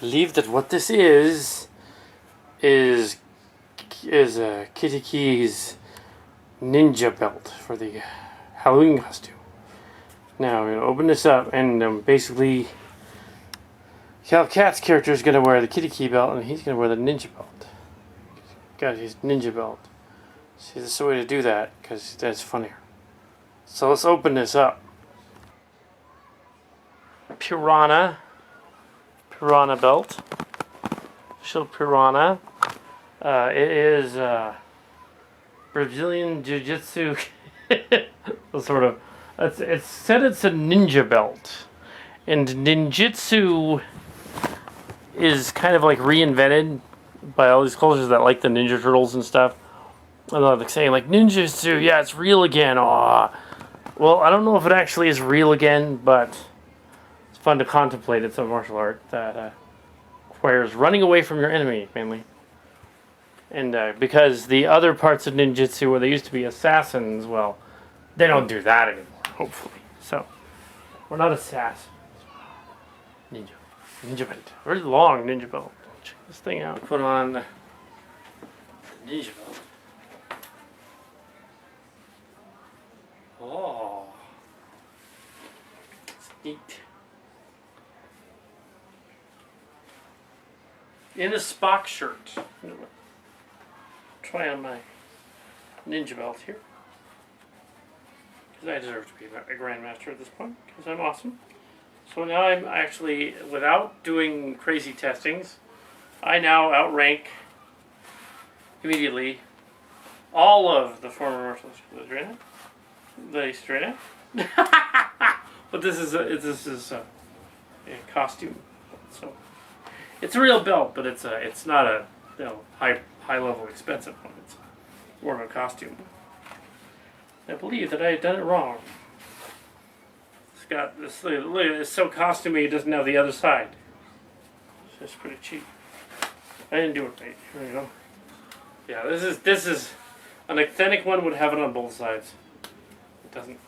believe that what this is Kitty Key's ninja belt for the Halloween costume. Now we're gonna open this up, and basically, Cal Cat's character is gonna wear the Kitty Key belt, and he's gonna wear the ninja belt. Got his ninja belt. See, this is the way to do that because that's funnier. So let's open this up. Piranha belt. Official Piranha. It is Brazilian Jiu-Jitsu. Sort of. It's said it's a ninja belt. And ninjutsu is kind of like reinvented by all these cultures that like the Ninja Turtles and stuff. And they're like saying like, ninjutsu, yeah, it's real again. Aww. Well, I don't know if it actually is real again, but it's fun to contemplate. It's a martial art that requires running away from your enemy, mainly. And because the other parts of ninjutsu where they used to be assassins, well, they don't do that anymore, hopefully. So, we're not assassins. Ninja belt. Very long ninja belt. Check this thing out. Put on the ninja belt. Oh. It's neat. In a Spock shirt. Try on my ninja belt here. Because I deserve to be a grandmaster at this point. Because I'm awesome. So now I'm actually, without doing crazy testings, I now outrank immediately all of the former martial artists. The straight But this is a costume. So it's a real belt, but it's not a high level expensive one. It's more of a costume. I believe that I had done it wrong. It's got this. Look, it's so costumey. It doesn't have the other side. It's pretty cheap. I didn't do it right. Here we go. Yeah, this is an authentic one would have it on both sides. It doesn't.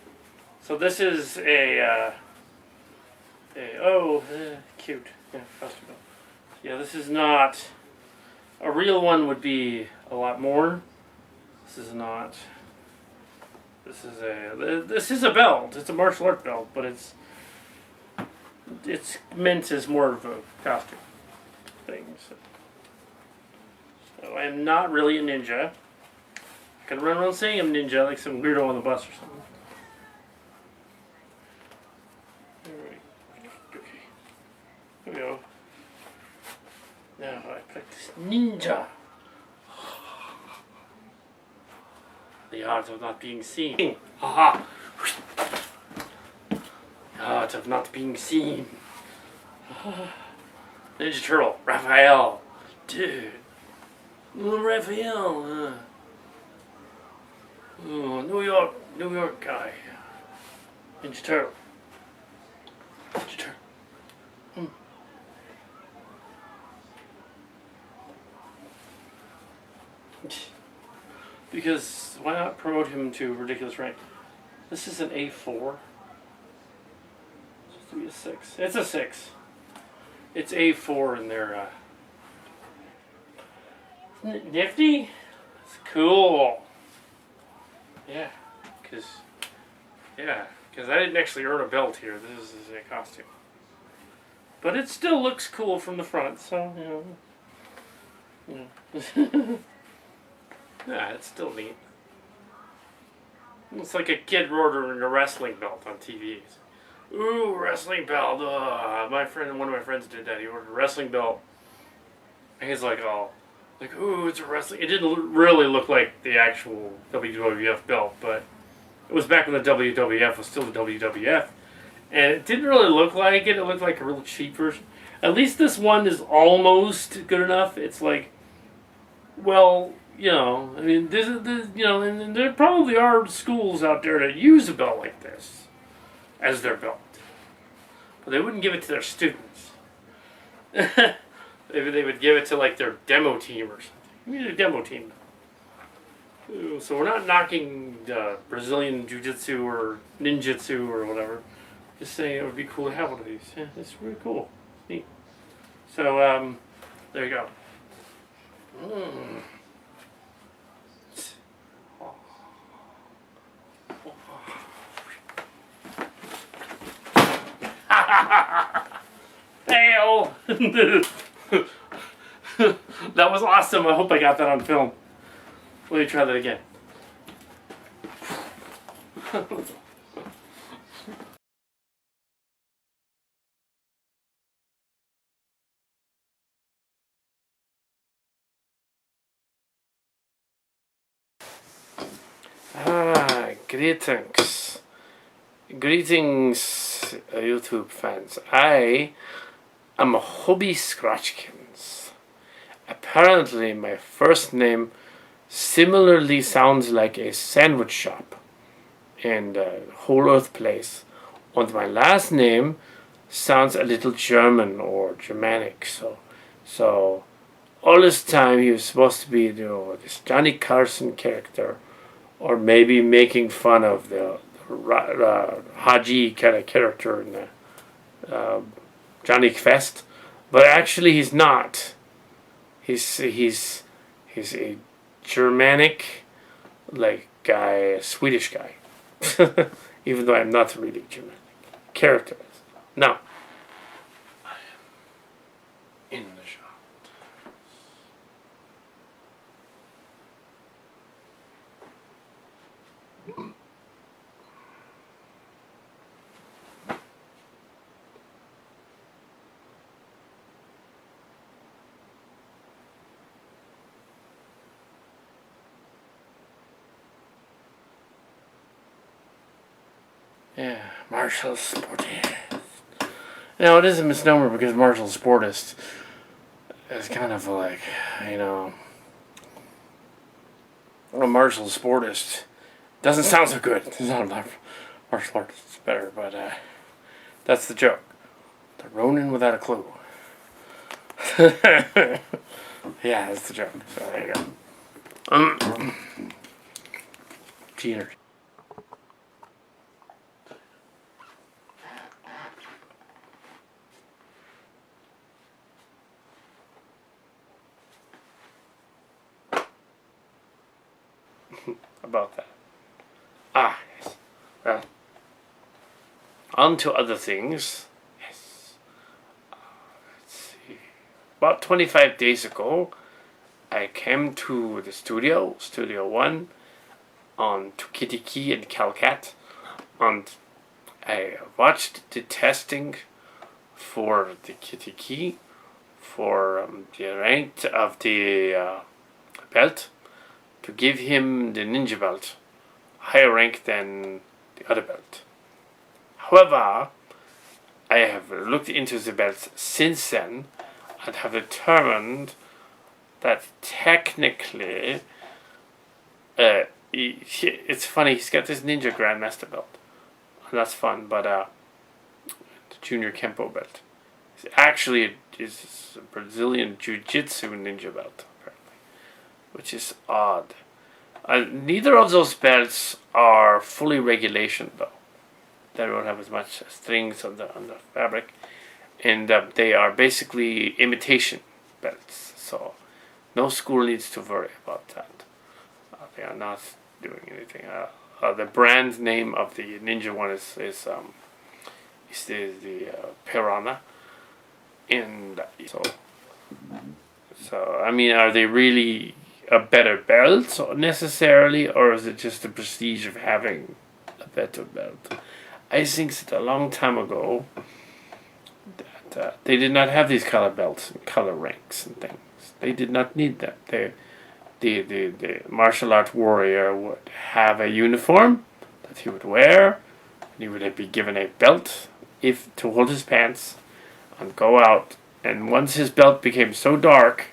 So this is cute. Yeah, costume. Yeah, this is not. A real one would be a lot more. This is not. This is a belt. It's a martial art belt, but it's meant as more of a costume thing. So I am not really a ninja. I can run around saying I'm ninja like some weirdo on the bus or something. Okay. Here we go. Now I practice ninja. The art of not being seen. Haha. The art of not being seen. Ninja Turtle, Raphael. Dude. Little Raphael. Oh, New York guy. Ninja Turtle. Ninja Turtle. Because why not promote him to ridiculous rank? This is an A4. It's supposed to be a 6. It's a 6. It's A4 in their isn't it nifty? It's cool. Yeah, because I didn't actually earn a belt here. This is a costume. But it still looks cool from the front, so you know. Yeah, it's still neat. It's like a kid ordering a wrestling belt on TV. Ooh, wrestling belt. One of my friends did that. He ordered a wrestling belt. And he's like, ooh, it's a wrestling. It didn't really look like the actual WWF belt, but it was back when the WWF was still the WWF. And it didn't really look like it. It looked like a real cheap version. At least this one is almost good enough. It's like, well, you know, I mean, this you know, and there probably are schools out there that use a belt like this as their belt, but they wouldn't give it to their students. Maybe they would give it to like their demo team or something. Maybe their demo team. So we're not knocking Brazilian Jiu-Jitsu or Ninjutsu or whatever. Just saying it would be cool to have one of these. Yeah, it's really cool. Neat. So, there you go. Mm. Fail! That was awesome. I hope I got that on film. Let me try that again. Greetings. Greetings, YouTube fans. I am Hobby Scratchkins. Apparently, my first name similarly sounds like a sandwich shop in the Whole Earth place, and my last name sounds a little German or Germanic. So all this time he was supposed to be, this Johnny Carson character, or maybe making fun of the Haji kind of character in the Johnny Quest, but actually he's not. He's a Germanic like guy, a Swedish guy, even though I'm not really Germanic. Character is. Now, I am in the shop. Yeah, martial sportist. Now, it is a misnomer because martial sportist is kind of like, a martial sportist doesn't sound so good. It's not a martial artist, it's better, but that's the joke. The Ronin without a clue. Yeah, that's the joke. So there you go. Cheaters. About that. Yes. Well, on to other things. Yes. Let's see. About 25 days ago, I came to the Studio 1, on Tukitiki in Calcat, and I watched the testing for the Kitiki, for the rank of the belt, to give him the ninja belt, higher rank than the other belt. However, I have looked into the belts since then and have determined that technically, it's funny, he's got this ninja grandmaster belt, and that's fun, but the junior Kempo belt is a Brazilian Jiu-Jitsu ninja belt, which is odd. Neither of those belts are fully regulation, though. They don't have as much strings on the fabric, and they are basically imitation belts. So no school needs to worry about that. They are not doing anything. The brand name of the ninja one is the Piranha, and so I mean, are they really a better belt necessarily, or is it just the prestige of having a better belt? I think that a long time ago that they did not have these color belts and color ranks and things. They did not need that. The martial art warrior would have a uniform that he would wear, and he would be given a belt to hold his pants and go out. And once his belt became so dark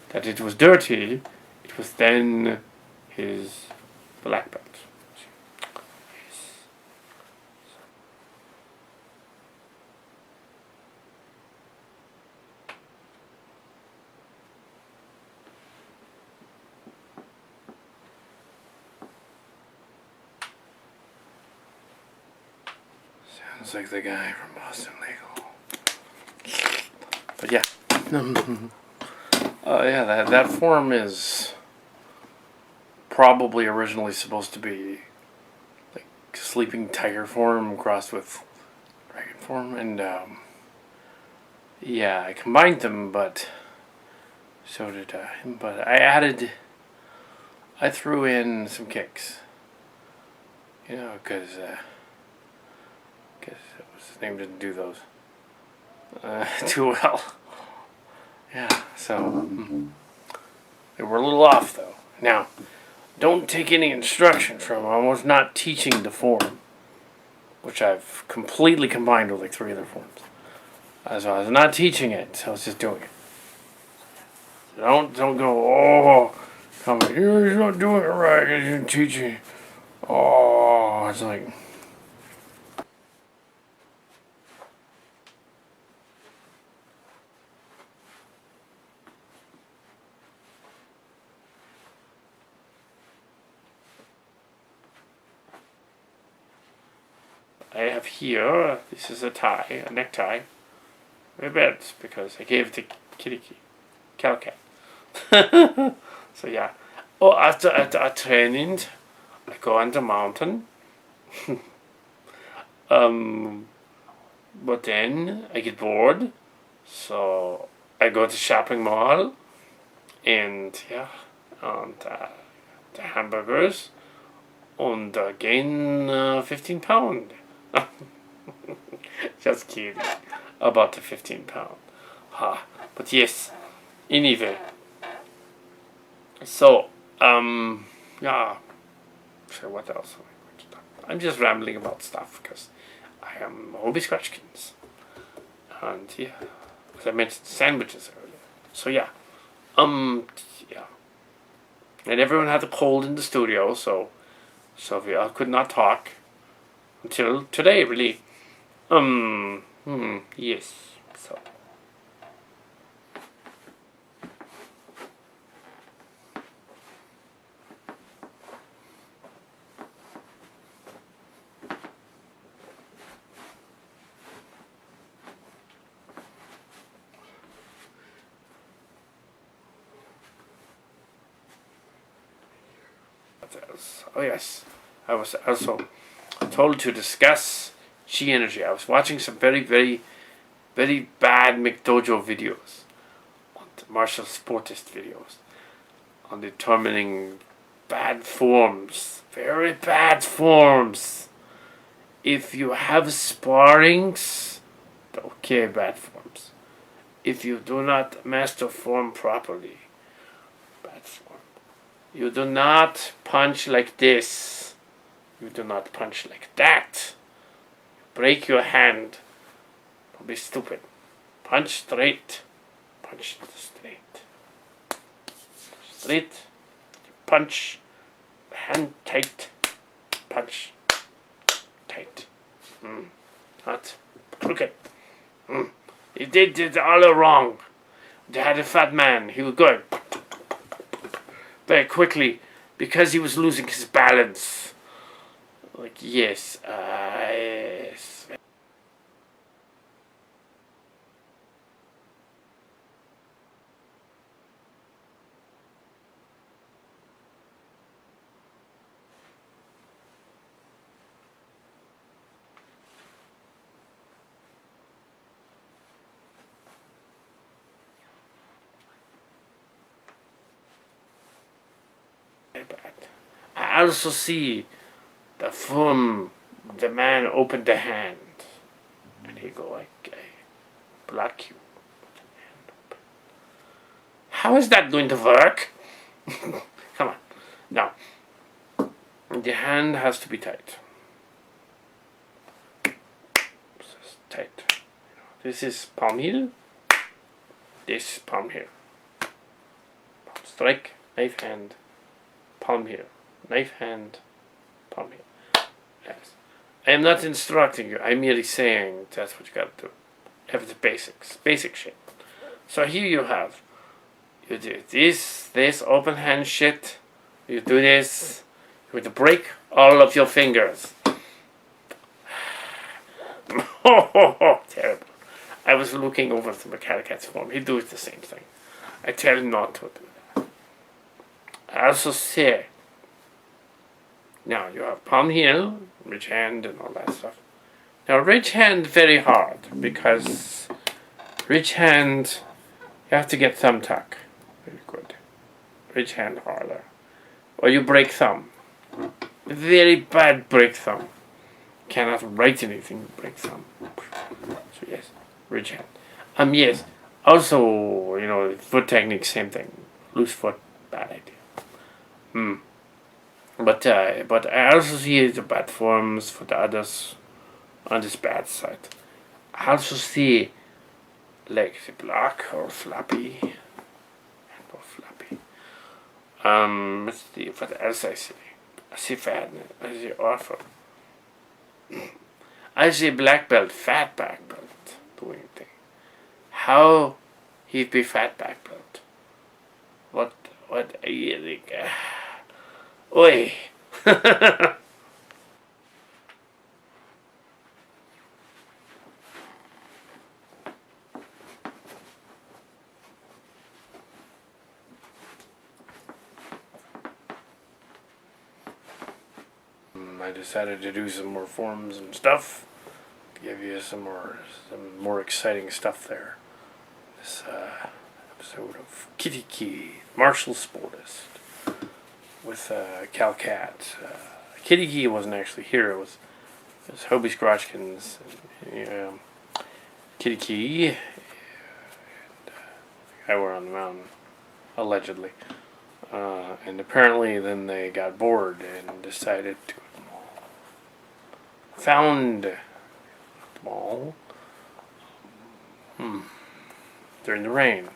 that it was dirty, it was then his black belt. Sounds like the guy from Boston Legal. But yeah. Yeah, that form is probably originally supposed to be like sleeping tiger form crossed with dragon form, and yeah, I combined them, but so did I. But I threw in some kicks, because what's his name didn't do those too well. Yeah, so they were a little off though. Now, don't take any instruction from them. I was not teaching the form, which I've completely combined with like 3 other forms. So I was not teaching it. I was just doing it. So don't go, come here, he's not doing it right. He's teaching. Oh, it's like. I have here, this is a necktie. Very bad, because I gave it to kitty cat. So yeah. Oh, after a training, I go on the mountain. But then I get bored, so I go to shopping mall, and yeah, and the hamburgers, and gain 15 pound. Just kidding about the 15 pound. But yes, anyway. So, yeah. So what else? I'm just rambling about stuff because I am Hobie Scratchkins. And yeah, as I mentioned sandwiches earlier. So yeah. Yeah. And everyone had a cold in the studio, so we all could not talk until today, really. Yes. So. Oh yes, I was also told to discuss Chi energy. I was watching some very, very, very bad McDojo videos, on the martial sportist videos, on determining bad forms, very bad forms. If you have sparrings, okay, bad forms. If you do not master form properly, bad form. You do not punch like this. You do not punch like that. Break your hand. Don't be stupid. Punch straight. Punch straight. Straight. Punch. Hand tight. Punch. Tight. Not crooked. He did it all wrong. They had a fat man. He was going very quickly because he was losing his balance. Like, yes, yes. I also see from the man opened the hand, and he go like, I block you. How is that going to work? Come on. Now, the hand has to be tight. Tight. This is palm heel. This palm here. Palm strike, knife hand, palm here. Knife hand, palm here. Yes. I am not instructing you. I'm merely saying that's what you gotta do. Have the basics. Basic shit. So here you have. You do this open hand shit. You do this. You have to break all of your fingers. Terrible. I was looking over the Cat's form. He does the same thing. I tell him not to do that. I also say, now you have palm heel, rich hand, and all that stuff. Now rich hand very hard, because rich hand, you have to get thumb tuck. Very good. Rich hand harder. Or you break thumb. Very bad break thumb. Cannot write anything, break thumb. So yes, rich hand. Yes. Also, foot technique, same thing. Loose foot, bad idea. But I also see the bad forms for the others on this bad side. I also see legs block or floppy. Or floppy. Let's see what else I see. I see fat. I see awful. I see black belt, fat black belt doing thing. How he be fat black belt? What you think? Oi. I decided to do some more forms and stuff. Give you some more exciting stuff there. This episode of Kitty Key, martial sportist, with Cal Cat. Kitty Key wasn't actually here. It was Hobie Scratchkins, and, Kitty Key, and I were on the mountain, allegedly. And apparently then they got bored and decided to found the mall during the rain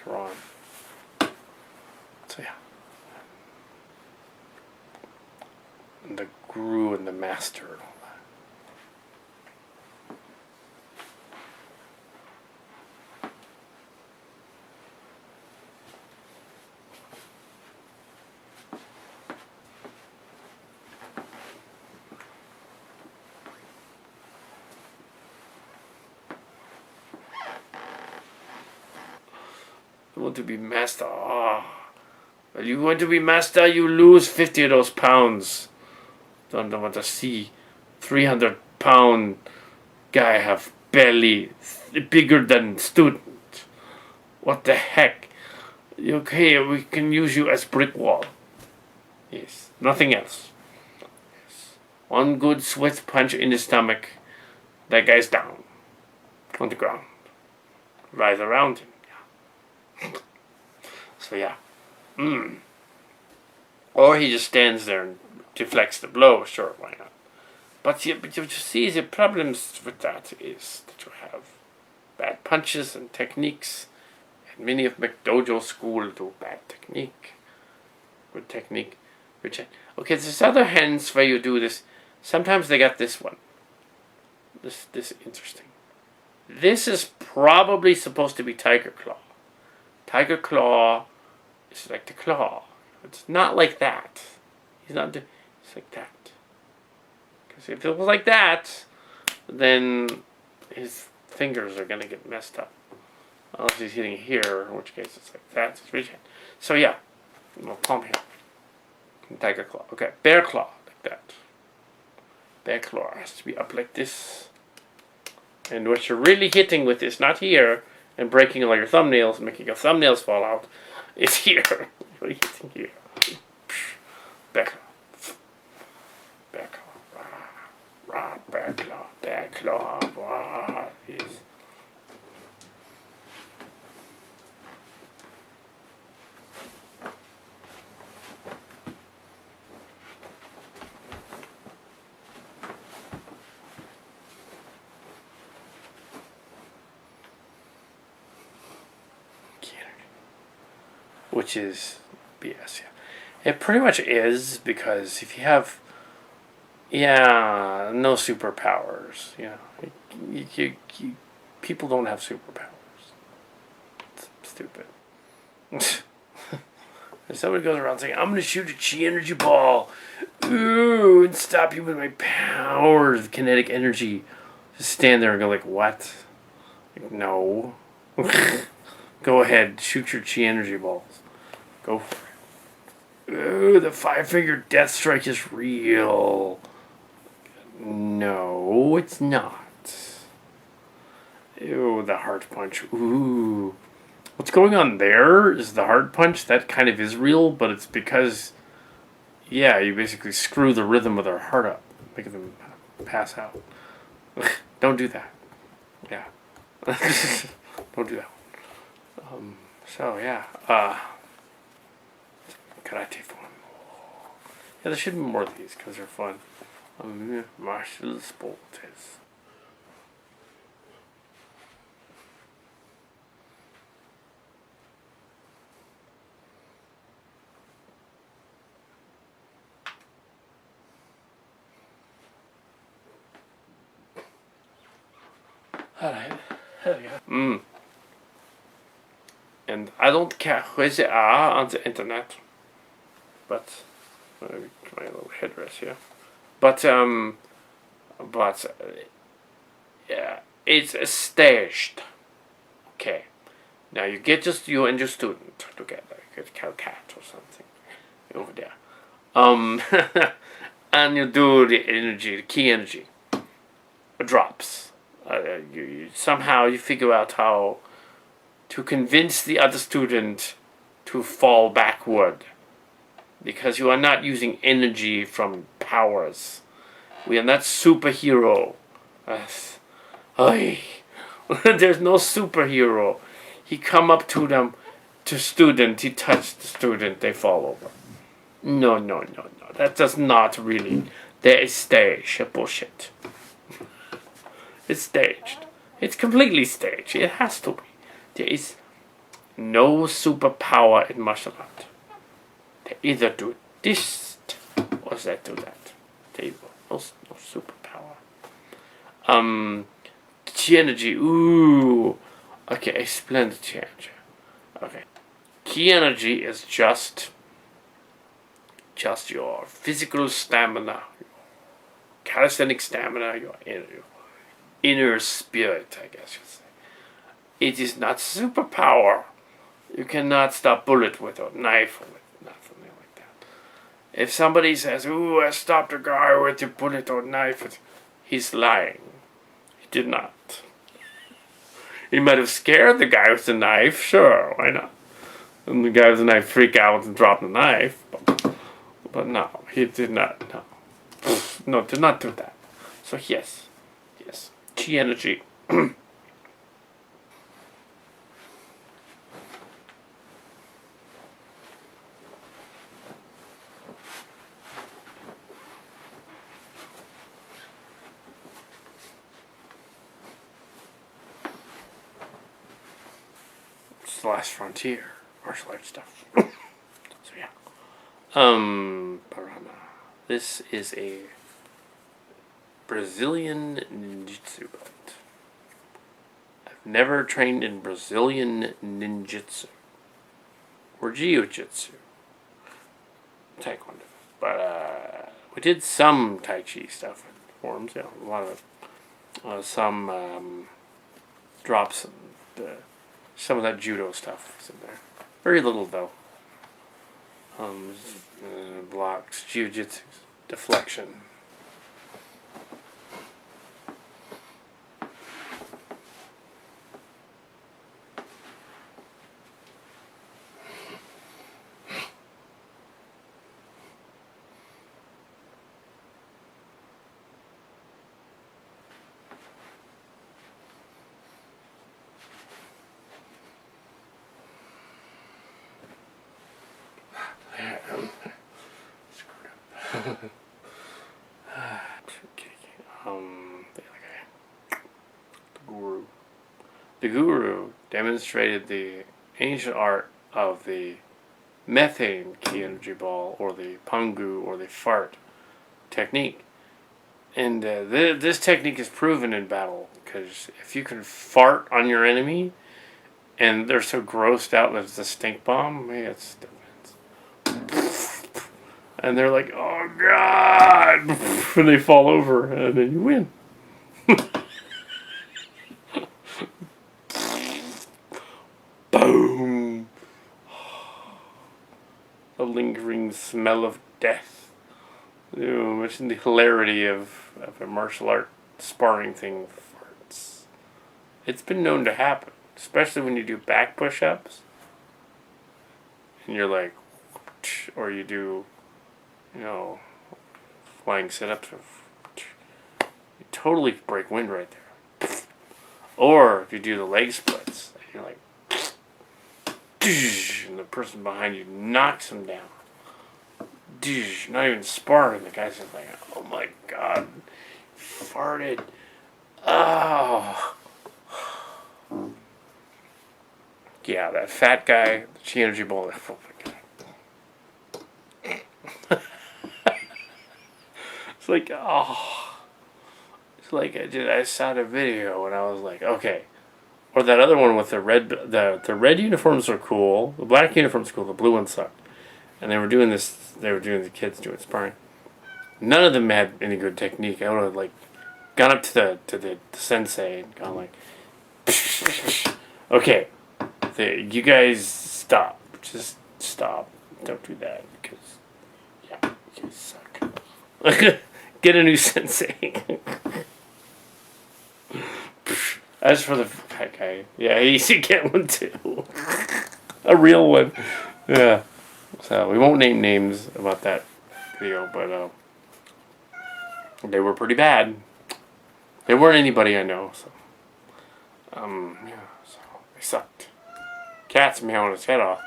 later on. So yeah. And the guru and the master and all that. You want to be master? Well, you want to be master, you lose 50 of those pounds. Don't want to see 300-pound guy have belly bigger than student. What the heck? Okay, we can use you as brick wall. Yes, nothing else. Yes. One good swift punch in the stomach, that guy's down on the ground. Rise around him. So yeah. Or he just stands there and deflects the blow. Sure, why not? But you see, the problems with that is that you have bad punches and techniques. And many of McDojo school do bad technique. Good technique. Okay, there's other hands where you do this. Sometimes they got this one. This interesting. This is probably supposed to be Tiger Claw. Tiger Claw is like the claw. It's not like that. It's like that. Because if it was like that, then his fingers are going to get messed up. Unless he's hitting here, in which case it's like that. So yeah, palm here. Tiger Claw. Okay, Bear Claw, like that. Bear Claw has to be up like this. And what you're really hitting with is not here, and breaking all your thumbnails and making your thumbnails fall out, is here. What are you hitting here? Back claw. Back claw. Back claw. Back claw. Yes. Which is BS, yeah. It pretty much is, because if you have, no superpowers, you people don't have superpowers. It's stupid. And somebody goes around saying, I'm going to shoot a chi energy ball, and stop you with my powers, kinetic energy. Just stand there and go like, what? Like, no. Go ahead, shoot your chi energy balls. Go for it. Ooh, the 5-finger death strike is real. No, it's not. Ew, the heart punch. Ooh. What's going on there is the heart punch. That kind of is real, but it's because, yeah, you basically screw the rhythm of their heart up, making them pass out. Don't do that. Yeah. Don't do that. So, yeah. Karate form. Yeah, there should be more of these because they're fun. Martial sports. Alright. Hell yeah. And I don't care where they are on the internet. But my little headrest here. But yeah, it's staged. Okay. Now you get just you and your student together. Get cat or something over there. And you do the energy, the key energy. It drops. Somehow you figure out how to convince the other student to fall backward. Because you are not using energy from powers. We are not superhero. There's no superhero. He come up to them, to student, he touched the student, they fall over. No. That does not really. There is stage. Bullshit. It's staged. It's completely staged. It has to be. There is no superpower in martial art. They either do this or they do that. There you go. No superpower. Chi energy. Ooh. Okay, explain the chi energy. Okay. Ki energy is just your physical stamina, your calisthenic stamina, your inner spirit, I guess you'd say. It is not superpower. You cannot stop bullet with a knife or with nothing like that. If somebody says, "Ooh, I stopped a guy with a bullet or knife," he's lying. He did not. He might have scared the guy with the knife, sure, why not? And the guy with the knife freak out and drop the knife. But no, he did not. No, did not do that. So yes. Chi energy. It's the last frontier. Martial arts stuff. So yeah. Piranha. This is a Brazilian ninjutsu belt. I've never trained in Brazilian ninjutsu or Jiu-Jitsu, Taekwondo, but we did some Tai Chi stuff in forms. Yeah, a lot of some drops and some of that judo stuff is in there. Very little though. Blocks, Jiu-Jitsu, deflection. The guru demonstrated the ancient art of the methane key energy ball, or the pangu, or the fart technique. And this technique is proven in battle, because if you can fart on your enemy, and they're so grossed out that it's a stink bomb, man, it's and they're like, "Oh God!" and they fall over, and then you win. a lingering smell of death. Imagine the hilarity of a martial art sparring thing farts. It's been known to happen, especially when you do back push-ups. And you're like, or you do, flying sit-ups. You totally break wind right there. Or if you do the leg splits, and you're like, and the person behind you knocks him down. Not even sparring. The guy's just like, oh my god, farted. Oh. Yeah, that fat guy, the energy ball. Oh my god. It's like, oh. It's like I saw the video and I was like, okay. Or that other one with the red uniforms are cool. The black uniforms are cool. The blue ones sucked. And they were doing the kids doing sparring. None of them had any good technique. I would have like gone up to the sensei and gone like, okay, you guys stop. Just stop. Don't do that because yeah, you guys suck. Get a new sensei. As for the fat guy, yeah, he should get one too. A real one. Yeah. So we won't name names about that video, but they were pretty bad. They weren't anybody I know, so yeah, so they sucked. Cat's meowing his head off.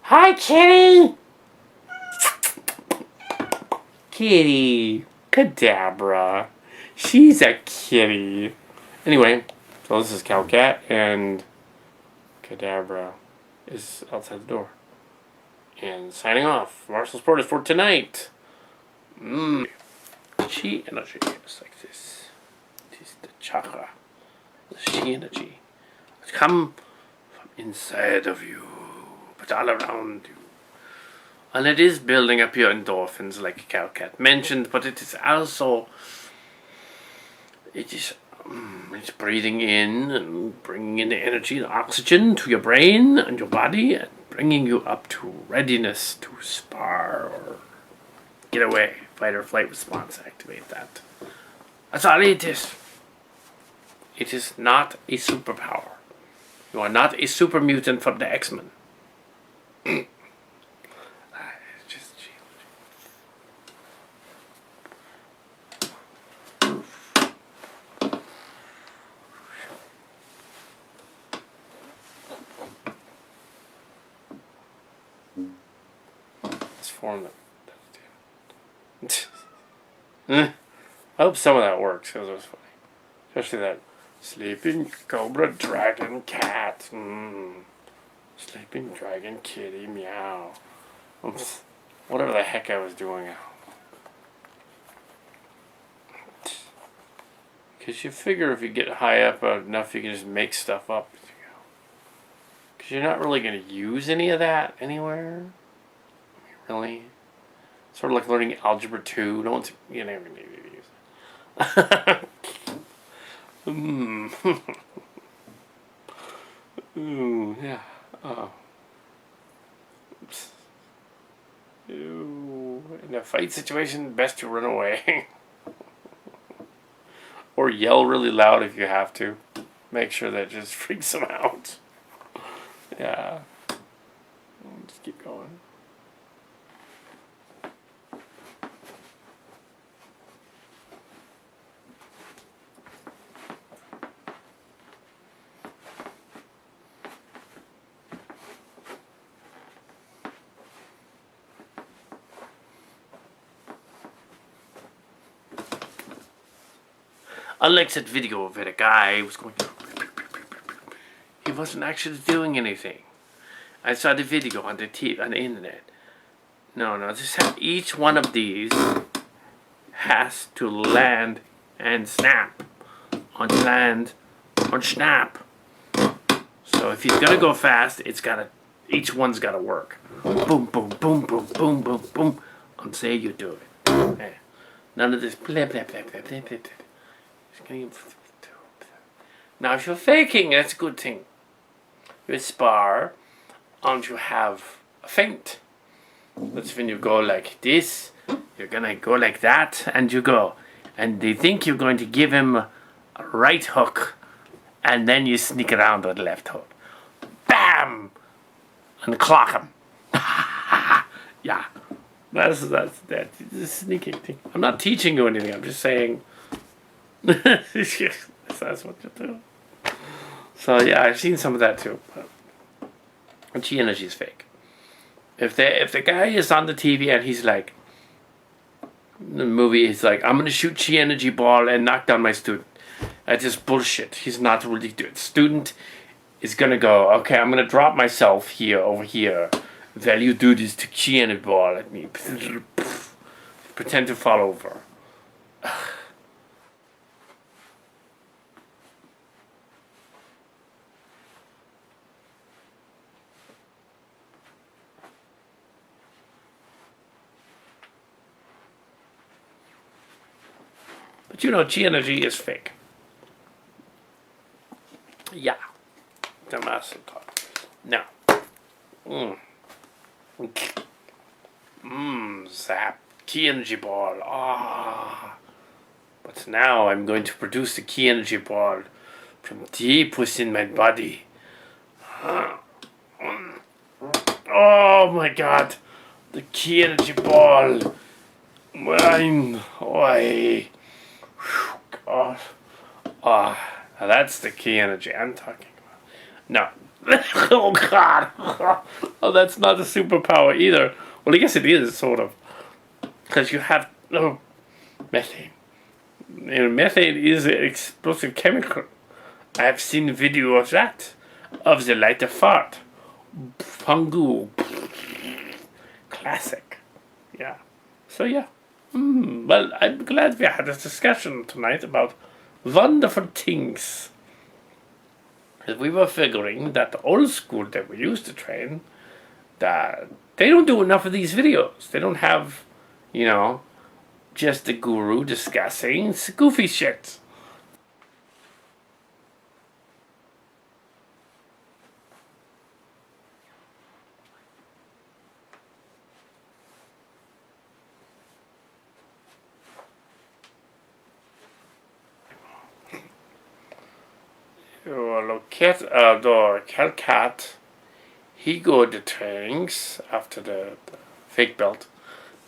Hi, kitty. Kitty, Kadabra. She's a kitty. Anyway, so this is Cat, and Kadabra is outside the door. And signing off, Martial Sport is for tonight. Chi energy is like this. It is the chakra, the chi energy. It comes from inside of you, but all around you. And it is building up your endorphins, like Cat mentioned, but it is also, it's breathing in and bringing in the energy, the oxygen to your brain and your body, and bringing you up to readiness to spar or get away. Fight or flight response, activate that. That's all it is. It is not a superpower. You are not a super mutant from the X-Men. Just Let's form them. I hope some of that works, because it was funny. Especially that sleeping cobra dragon cat. Sleeping dragon kitty meow. Whatever the heck I was doing. Because you figure if you get high up enough, you can just make stuff up as you go. Because you're not really going to use any of that anywhere. Really. Sort of like learning Algebra 2. No one's, you never need to use it. Ooh, yeah. Oh. Oops. Ooh. In a fight situation, best to run away. Or yell really loud if you have to. Make sure that just freaks them out. Yeah. Just keep going. Unlike that video where a guy was going, he wasn't actually doing anything. I saw the video on the internet. No, each one of these has to land and snap. On land, on snap. So if he's gonna go fast, each one's gotta work. Boom, boom, boom, boom, boom, boom, boom. And say you do it. None of this blah, blah, blah, blah, blah, blah, blah. Now if you're faking, that's a good thing. You spar and you have a feint. That's when you go like this. You're gonna go like that, and you go. And they think you're going to give him a right hook, and then you sneak around with the left hook. Bam! And clock him. Yeah. That's the sneaking thing. I'm not teaching you anything, I'm just saying that's what you do. So yeah, I've seen some of that too. But chi energy is fake. If the guy is on the TV and he's like, the movie is like, I'm gonna shoot chi energy ball and knock down my student. That's just bullshit. He's not really doing it. Student is gonna go, okay, I'm gonna drop myself here over here. While you do this to chi energy ball at me. Pretend to fall over. But you know, chi energy is fake. Yeah. The master talk. Now. Zap. Chi energy ball. But now I'm going to produce the chi energy ball from deep within my body. Oh my god. The chi energy ball. Mine. Oi. God. Now that's the chi energy I'm talking about. No. Oh god. Oh, that's not a superpower either. Well, I guess it is, sort of. Because you have methane. You know, methane is an explosive chemical. I have seen video of that. Of the lighter fart. Fungu. Classic. Yeah. So yeah. Well, I'm glad we had a discussion tonight about wonderful things. We were figuring that the old school that we used to train, that they don't do enough of these videos. They don't have, you know, just the guru discussing goofy shit. Look at the Calcat. He go the trainings after the fake belt.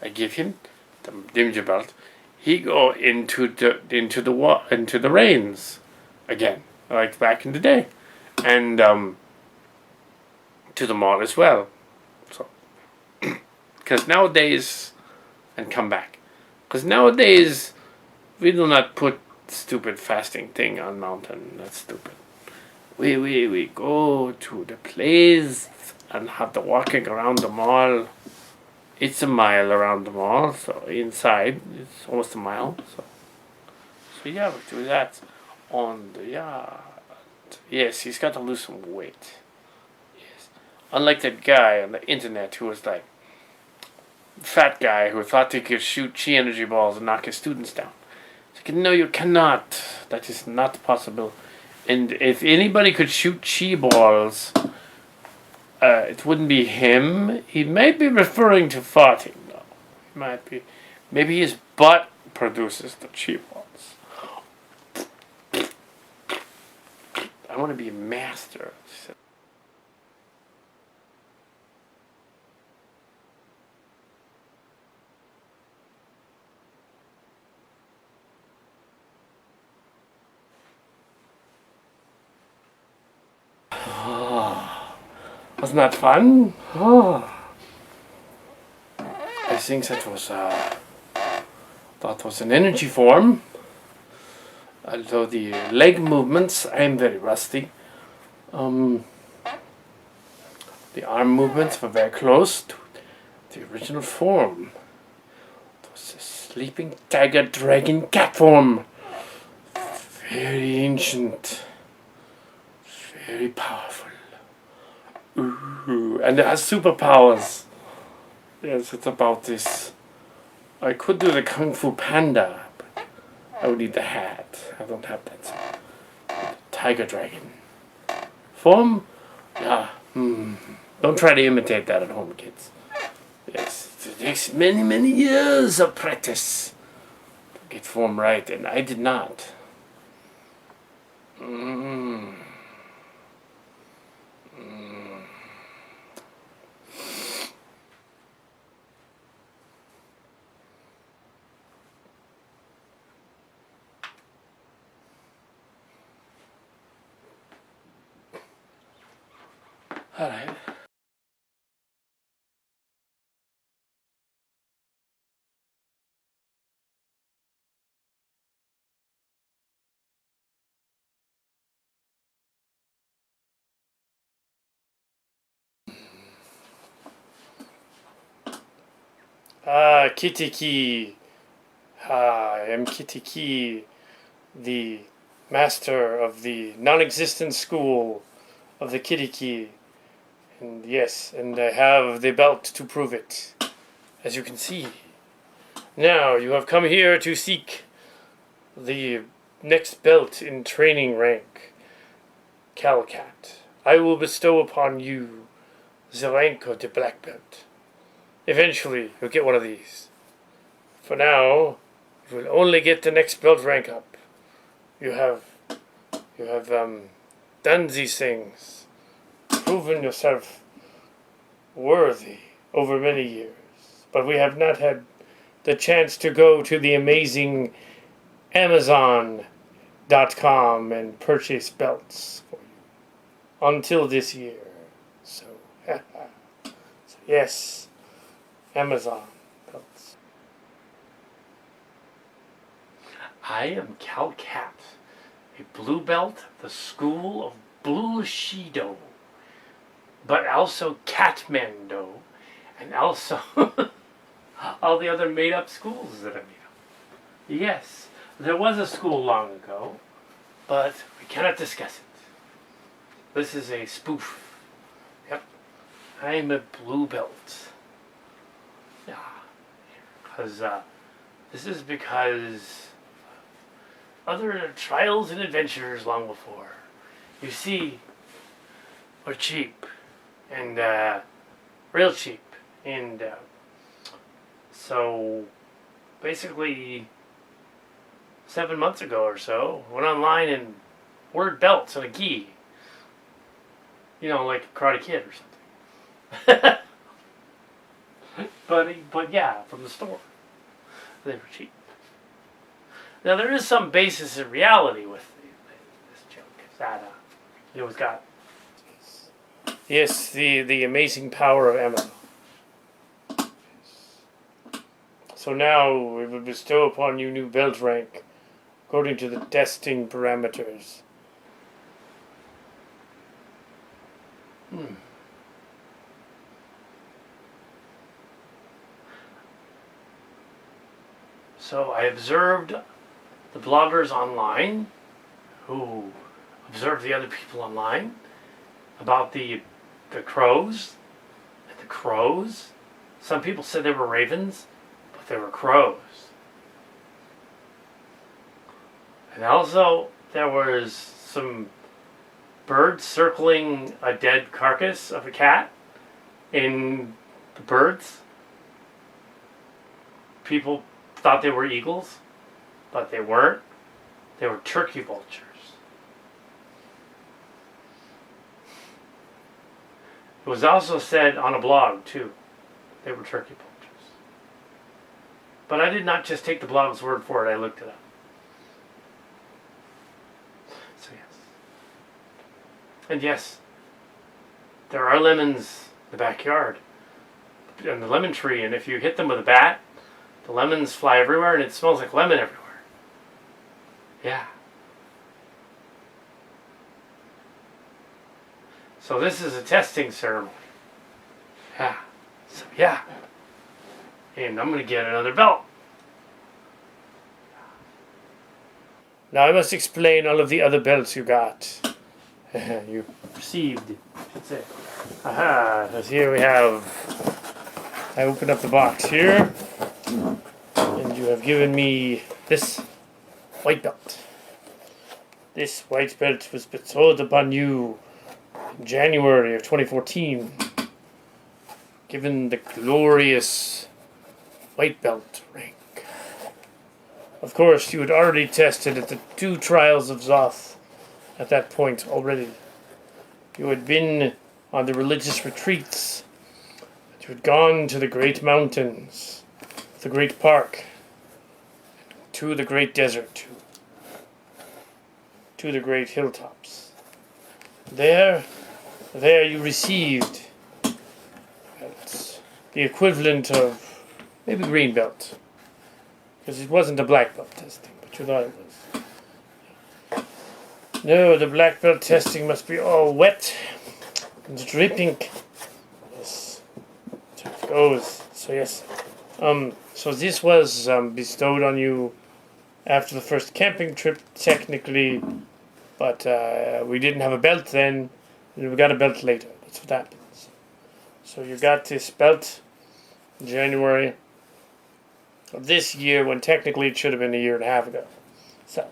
I give him the ninja belt. He go into the reins again, like back in the day, and to the mall as well. So, because nowadays, and come back, because nowadays we do not put stupid fasting thing on mountain. That's stupid. We go to the place and have the walking around the mall. It's a mile around the mall, so inside it's almost a mile. So yeah, we do that on the yard. Yes, he's got to lose some weight. Yes, unlike that guy on the internet who was like fat guy who thought he could shoot chi energy balls and knock his students down. It's like, no, you cannot. That is not possible. And if anybody could shoot chi balls, it wouldn't be him. He might be referring to farting, though. He might be. Maybe his butt produces the chi balls. I want to be a master. Wasn't that fun? I think that was an energy form. Although the leg movements, I am very rusty. The arm movements were very close to the original form. It was a sleeping tiger dragon cat form. Very ancient. Very powerful. Ooh, and it has superpowers. Yes, it's about this. I could do the Kung Fu Panda, but I would need the hat. I don't have that. Tiger dragon. Form? Yeah. Don't try to imitate that at home, kids. Yes, it takes many, many years of practice to get form right, and I did not. Mm. Mm. All right. Ah, Kitiki. Ah, I am Kitiki, the master of the non-existent school of the Kitiki. And yes, and I have the belt to prove it, as you can see. Now, you have come here to seek the next belt in training rank, Calcat. I will bestow upon you the rank of the black belt. Eventually, you'll get one of these. For now, you will only get the next belt rank up. You have done these things, proven yourself worthy over many years, but we have not had the chance to go to the amazing Amazon.com and purchase belts for you until this year. So, yes, Amazon belts. I am Calcat, a blue belt, the school of Bushido, but also Katmando, and also all the other made-up schools that I made up. Yes, there was a school long ago, but we cannot discuss it. This is a spoof. Yep, I'm a blue belt. Yeah, because this is because other trials and adventures long before. You see, we're cheap, and real cheap, and so basically 7 months ago or so, went online and ordered belts and a gi. You know, like Karate Kid or something. but yeah, from the store. They were cheap. Now there is some basis in reality with this joke. That it was got. Yes, the amazing power of Amazon. So now we will bestow upon you new belt rank, according to the testing parameters. So I observed the bloggers online, who observed the other people online, about the crows. And the crows, some people said they were ravens, but they were crows. And also, there was some birds circling a dead carcass of a cat in the birds. People thought they were eagles, but they weren't. They were turkey vultures. It was also said on a blog, too, they were turkey vultures. But I did not just take the blog's word for it, I looked it up. So yes. And yes, there are lemons in the backyard, in the lemon tree, and if you hit them with a bat, the lemons fly everywhere and it smells like lemon everywhere. Yeah. So this is a testing ceremony. Yeah. So yeah. And I'm going to get another belt. Now I must explain all of the other belts you got. You received, I should say. Aha. So here we have. I open up the box here. And you have given me this white belt. This white belt was bestowed upon you in January of 2014. given the glorious white belt rank. Of course, you had already tested at the 2 trials of Zoth at that point already. You had been on the religious retreats. You had gone to the great mountains, the great park, to the great desert, to the great hilltops. There you received the equivalent of maybe green belt. Because it wasn't a black belt testing, but you thought it was. No, the black belt testing must be all wet and dripping. Yes, that's how it goes. So yes, so this was bestowed on you after the first camping trip, technically, but we didn't have a belt then, and we got a belt later. That's what happens. So you got this belt in January of this year, when technically it should have been a year and a half ago. So,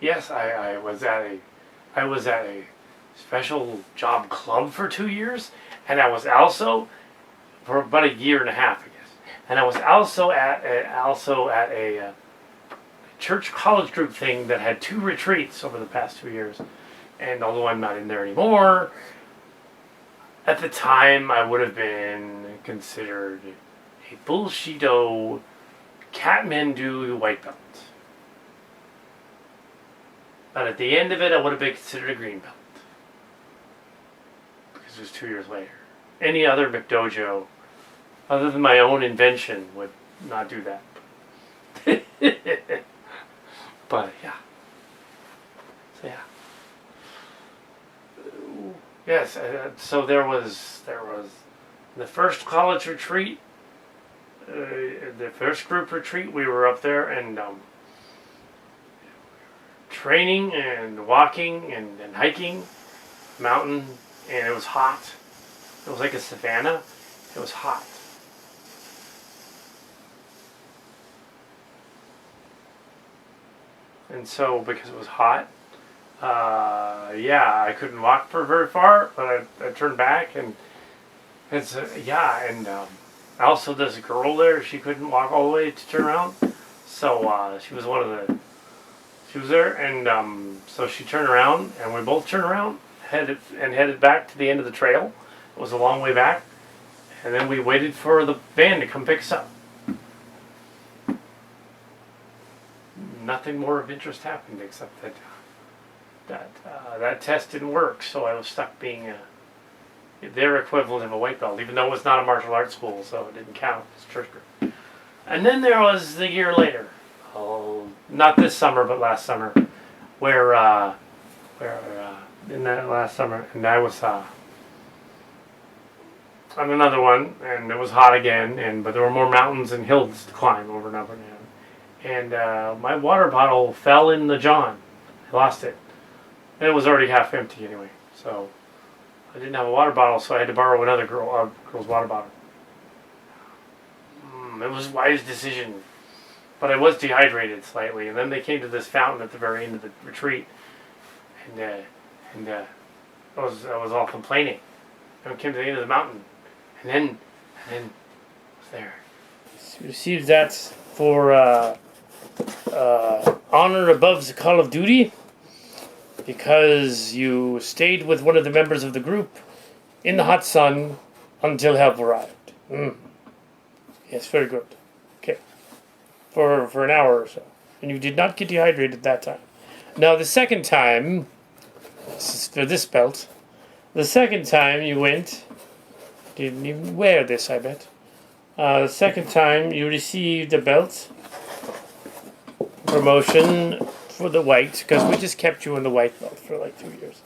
yes, I was at a special job club for 2 years, and I was also for about a year and a half, I guess. And I was also at a church college group thing that had 2 retreats over the past 2 years. And although I'm not in there anymore, at the time I would have been considered a bullshito Kathmandu white belt. But at the end of it, I would have been considered a green belt. Because it was 2 years later. Any other McDojo, other than my own invention, would not do that. But yeah. So yeah. Yes, so there was the first college retreat, the first group retreat. We were up there and training and walking and hiking, mountain, and it was hot. It was like a savanna. It was hot. And so, because it was hot, I couldn't walk for very far, but I turned back and it's also there's a girl there. She couldn't walk all the way to turn around, so she was she was there, and so she turned around, and we both turned around, headed back to the end of the trail. It was a long way back, and then we waited for the van to come pick us up. Nothing more of interest happened except that test didn't work, so I was stuck being their equivalent of a white belt, even though it was not a martial arts school, so it didn't count as church group. And then there was the year later, not this summer, but last summer, where in that last summer, and I was on another one, and it was hot again, but there were more mountains and hills to climb over and over again. And my water bottle fell in the john. I lost it. And it was already half empty anyway. So I didn't have a water bottle, so I had to borrow another girl's water bottle. It was a wise decision. But I was dehydrated slightly. And then they came to this fountain at the very end of the retreat. And I was all complaining. And we came to the end of the mountain. And then I was there. So you received that for honor above the call of duty, because you stayed with one of the members of the group in the hot sun until help arrived. Yes, very good. Okay. For an hour or so. And you did not get dehydrated that time. Now the second time, this is for this belt, the second time you went, didn't even wear this, I bet. The second time you received a belt promotion for the white, because we just kept you in the white belt for like 2 years.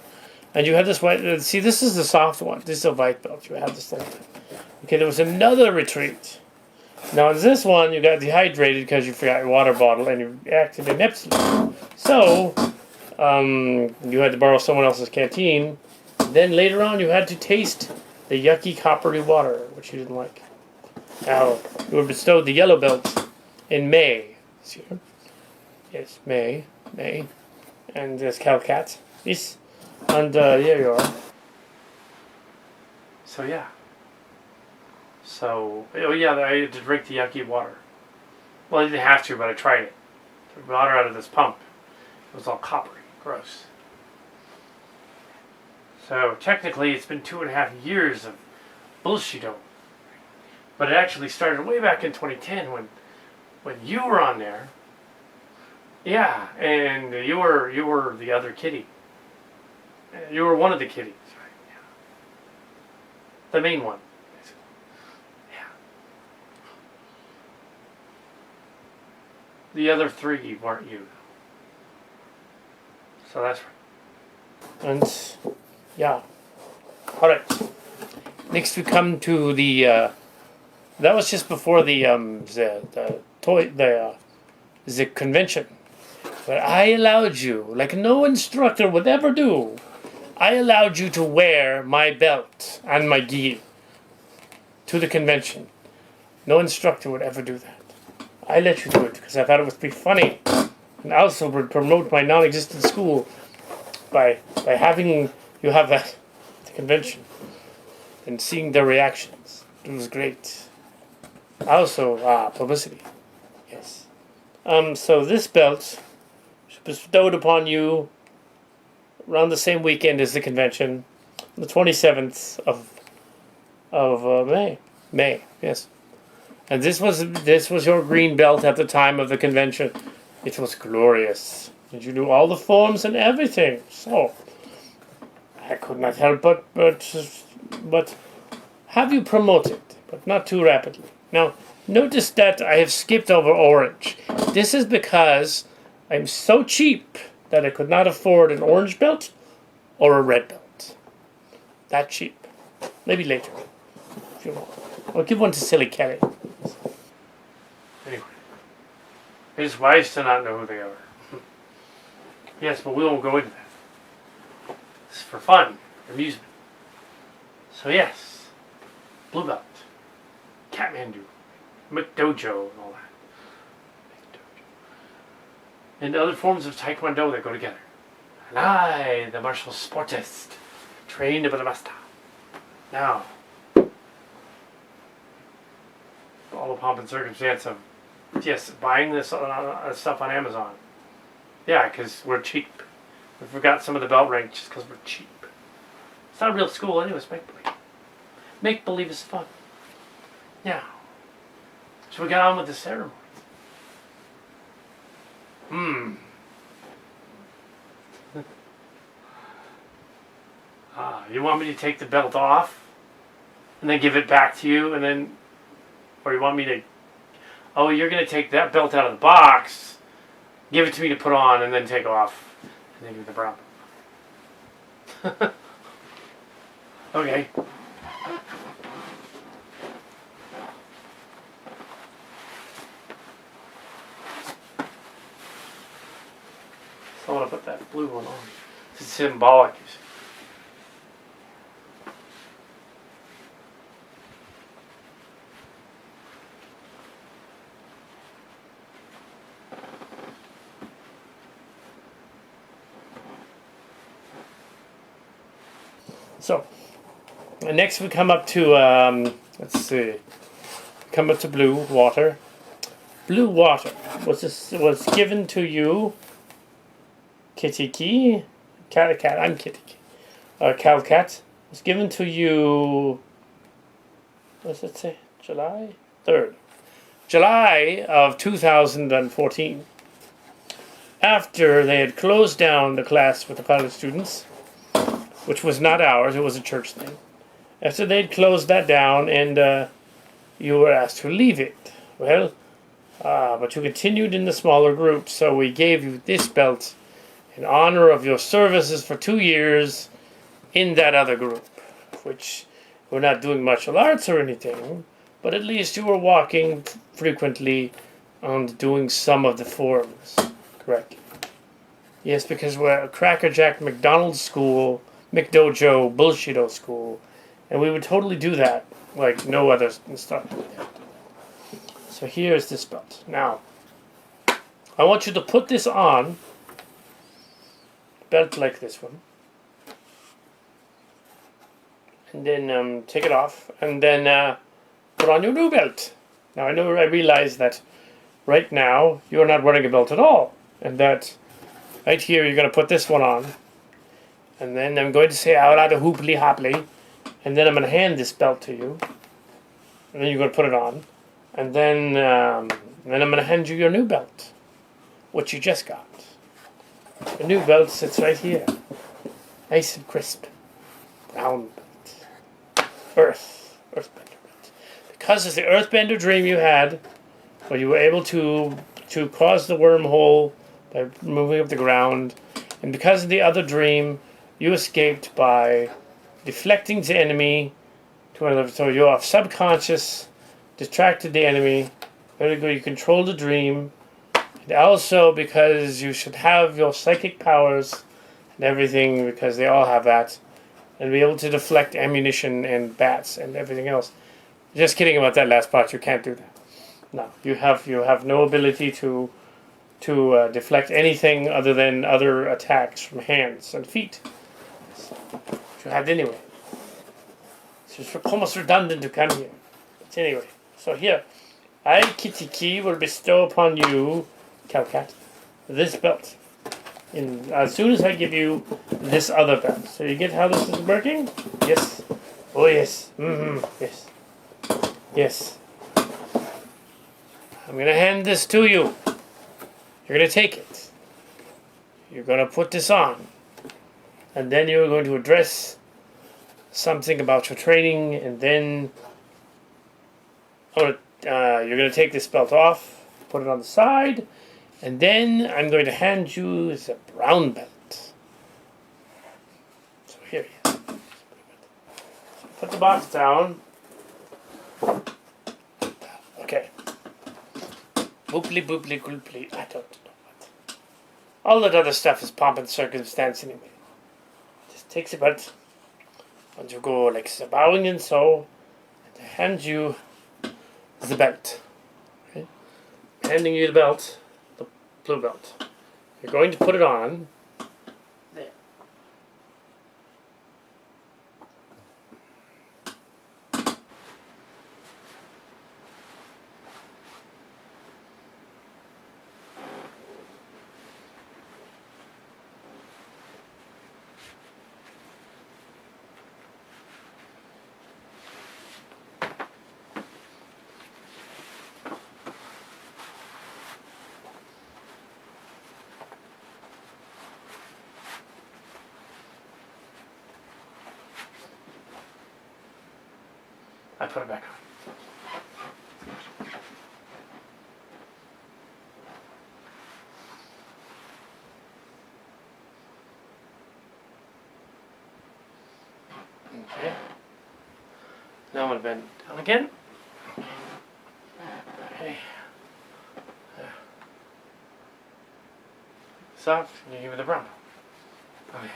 And you had this white, see, this is the soft one. This is a white belt. You had this whole time. Okay, there was another retreat. Now, in this one, you got dehydrated because you forgot your water bottle and you acted ineptly. So, you had to borrow someone else's canteen. Then later on, you had to taste the yucky coppery water, which you didn't like. Now, you were bestowed the yellow belt in May this year. Yes, May. And there's Calcat. Yes. And here you are. So yeah. So, oh yeah, I had to drink the yucky water. Well, I didn't have to, but I tried it. The water out of this pump. It was all coppery. Gross. So technically it's been 2.5 years of bullshit. But it actually started way back in 2010 when you were on there. Yeah, and you were the other kitty. You were one of the kitties, right? Yeah. The main one. Yeah. The other 3 weren't you. So that's right. And yeah. Alright. Next we come to the that was just before the convention. But I allowed you, like no instructor would ever do, I allowed you to wear my belt and my gi to the convention. No instructor would ever do that. I let you do it because I thought it would be funny. And I also would promote my non-existent school by having you have that at the convention and seeing their reactions. It was great. Also, publicity. Yes. So this belt was bestowed upon you around the same weekend as the convention, the 27th of May. May, yes. And this was your green belt at the time of the convention. It was glorious. And you knew all the forms and everything. So I could not help but have you promoted, but not too rapidly. Now, notice that I have skipped over orange. This is because I'm so cheap that I could not afford an orange belt or a red belt. That cheap. Maybe later, if you want. I'll give one to Silly Kelly. Anyway. His wives do not know who they are. Yes, but we won't go into that. This is for fun, amusement. So yes, blue belt, Kathmandu, McDojo, and all that. And other forms of Taekwondo that go together. And I, the martial sportist, trained by the master. Now, all the pomp and circumstance of, yes, buying this stuff on Amazon. Yeah, because we're cheap. We forgot some of the belt rank just because we're cheap. It's not a real school anyway, it's make-believe. Make-believe is fun. Yeah. So we got on with the ceremony. You want me to take the belt off and then give it back to you, and then, or you want me to, oh, you're going to take that belt out of the box, give it to me to put on, and then take off, and then give the brown. Okay. So I want to put that blue one on. It's symbolic, you see. So, next we come up to, let's see, come up to blue water. Blue water was given to you, Kitty, cat, I'm Kitty, Calcat, was given to you, what does it say, July 3rd, July of 2014, after they had closed down the class with the college students, which was not ours, it was a church thing. After they'd closed that down and you were asked to leave it. Well, but you continued in the smaller group, so we gave you this belt in honor of your services for 2 years in that other group, which we're not doing martial arts or anything, but at least you were walking frequently and doing some of the forms correctly. Yes, because we're a crackerjack McDonald's school, McDojo bullshito school, and we would totally do that like no other instructor would. So here's this belt. Now, I want you to put this on, belt like this one, and then take it off, and then put on your new belt. Now I realize that right now you're not wearing a belt at all, and that right here you're going to put this one on, and then I'm going to say out loud a hooply hopply, and then I'm going to hand this belt to you, and then you're going to put it on, and then I'm going to hand you your new belt, which you just got. The new belt sits right here, nice and crisp, brown belt, earthbender belt. Because of the earthbender dream you had, where you were able to cause the wormhole by moving up the ground, and because of the other dream, you escaped by deflecting the enemy to another. So your subconscious distracted the enemy. Very good. You controlled the dream, and also because you should have your psychic powers and everything, because they all have that, and be able to deflect ammunition and bats and everything else. Just kidding about that last part. You can't do that. No, you have no ability to deflect anything other than other attacks from hands and feet. Which you had anyway. It's just almost redundant to come here. But anyway, so here, I, Kitty Key, will bestow upon you, Calcat, this belt. As soon as I give you this other belt. So you get how this is working? Yes. Oh yes. Yes. Yes. I'm going to hand this to you. You're going to take it. You're going to put this on. And then you're going to address something about your training, and then you're going to take this belt off, put it on the side, and then I'm going to hand you the brown belt. So here you go. So put the box down. Okay. Booply booply gooply. I don't know what. All that other stuff is pomp and circumstance anyway. Just takes a belt. And you go like so, bowing and so, and I hand you the belt. Okay? Handing you the belt, the blue belt. You're going to put it on. There. I put it back on. Okay. Now I'm going to bend down again. Okay. Soft, and you give me the brown. Okay.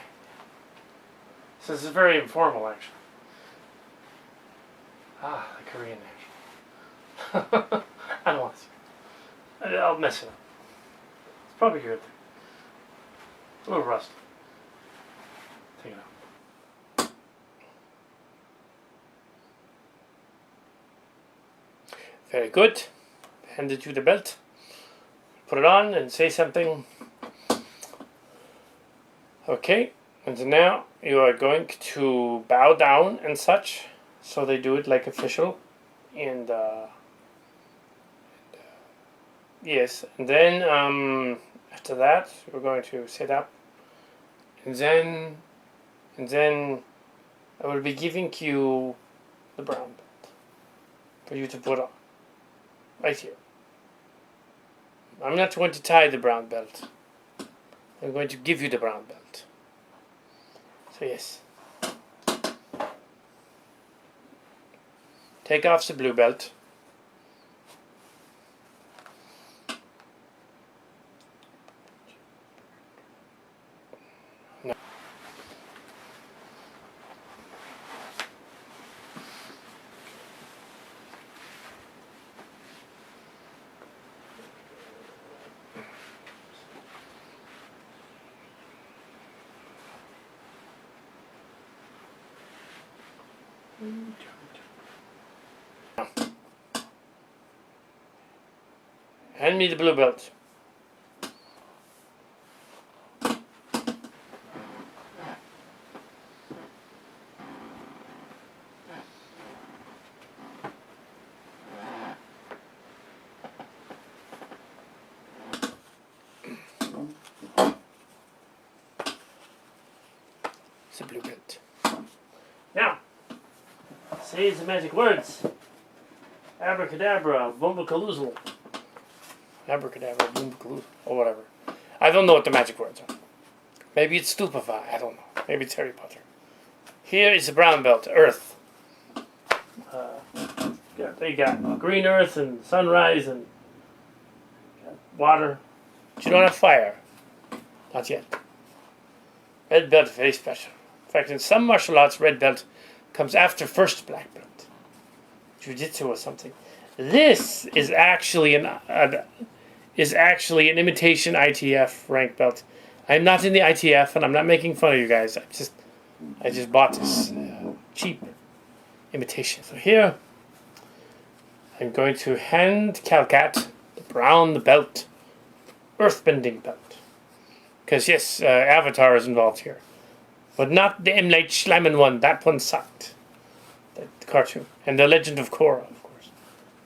So this is very informal, actually. Ah, the Korean national. I don't want to see it. I'll mess it up. It's probably good. A little rusty. Take it out. Very good. Handed you the belt. Put it on and say something. Okay. And now you are going to bow down and such. So they do it like official, and yes, and then after that we're going to sit up, and then I will be giving you the brown belt for you to put on right here. I'm not going to tie the brown belt. I'm going to give you the brown belt. So yes. Take off the blue belt. No. Hand me the blue belt. It's a blue belt. Now, say the magic words. Abracadabra, bumbacaloozle. Abracadabra, bumbacaloozle, or whatever. I don't know what the magic words are. Maybe it's stupefy, I don't know. Maybe it's Harry Potter. Here is the brown belt, earth. There you got green earth and sunrise and water. But you don't have fire. Not yet. Red belt, very special. In fact, in some martial arts, red belt comes after first black belt. Jiu-Jitsu or something. This is actually an imitation ITF rank belt. I'm not in the ITF, and I'm not making fun of you guys. I just bought this cheap imitation. So here, I'm going to hand Calcat the brown belt, earthbending belt. Because yes, Avatar is involved here. But not the M. Night Shyamalan one. That one sucked. The cartoon. And The Legend of Korra, of course.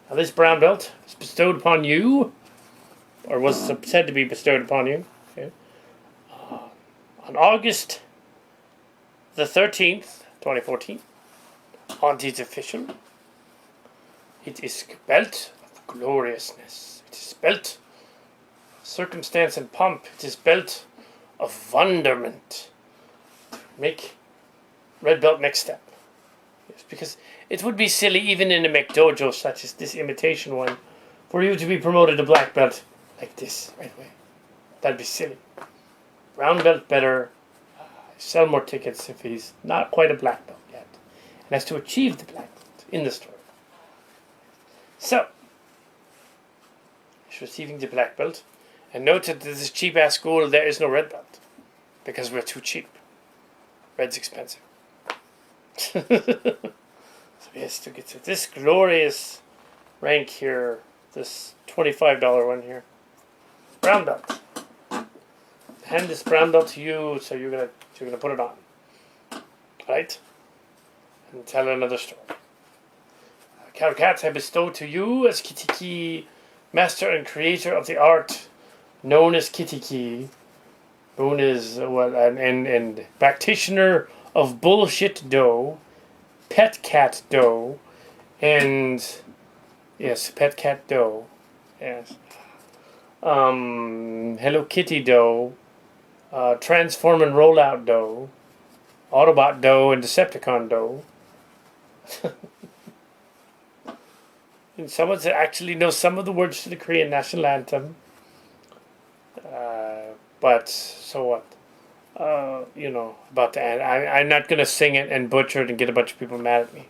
Now this brown belt is bestowed upon you, or was said to be bestowed upon you, okay, on August the 13th, 2014. On its official. It is belt of gloriousness. It is belt of circumstance and pomp. It is belt of wonderment. Make red belt next step. Yes, because it would be silly even in a McDojo such as this imitation one for you to be promoted to black belt like this right away. That'd be silly. Brown belt better. Sell more tickets if he's not quite a black belt yet. And has to achieve the black belt in the story. So, he's receiving the black belt. And note that this cheap ass school there is no red belt. Because we're too cheap. Red's expensive. So he has to get to this glorious rank here. This $25 one here. Brown belt. Hand this brown belt to you, so you're gonna put it on. Right? And tell another story. Calcat, I bestow to you as Kitiki, master and creator of the art known as Kitiki, known as, and practitioner of bullshit dough, pet cat dough, and, yes, pet cat dough, yes, Hello Kitty dough, Transform and Rollout dough, Autobot dough, and Decepticon dough. And someone actually knows some of the words to the Korean national anthem. But so what? About that. I'm not going to sing it and butcher it and get a bunch of people mad at me.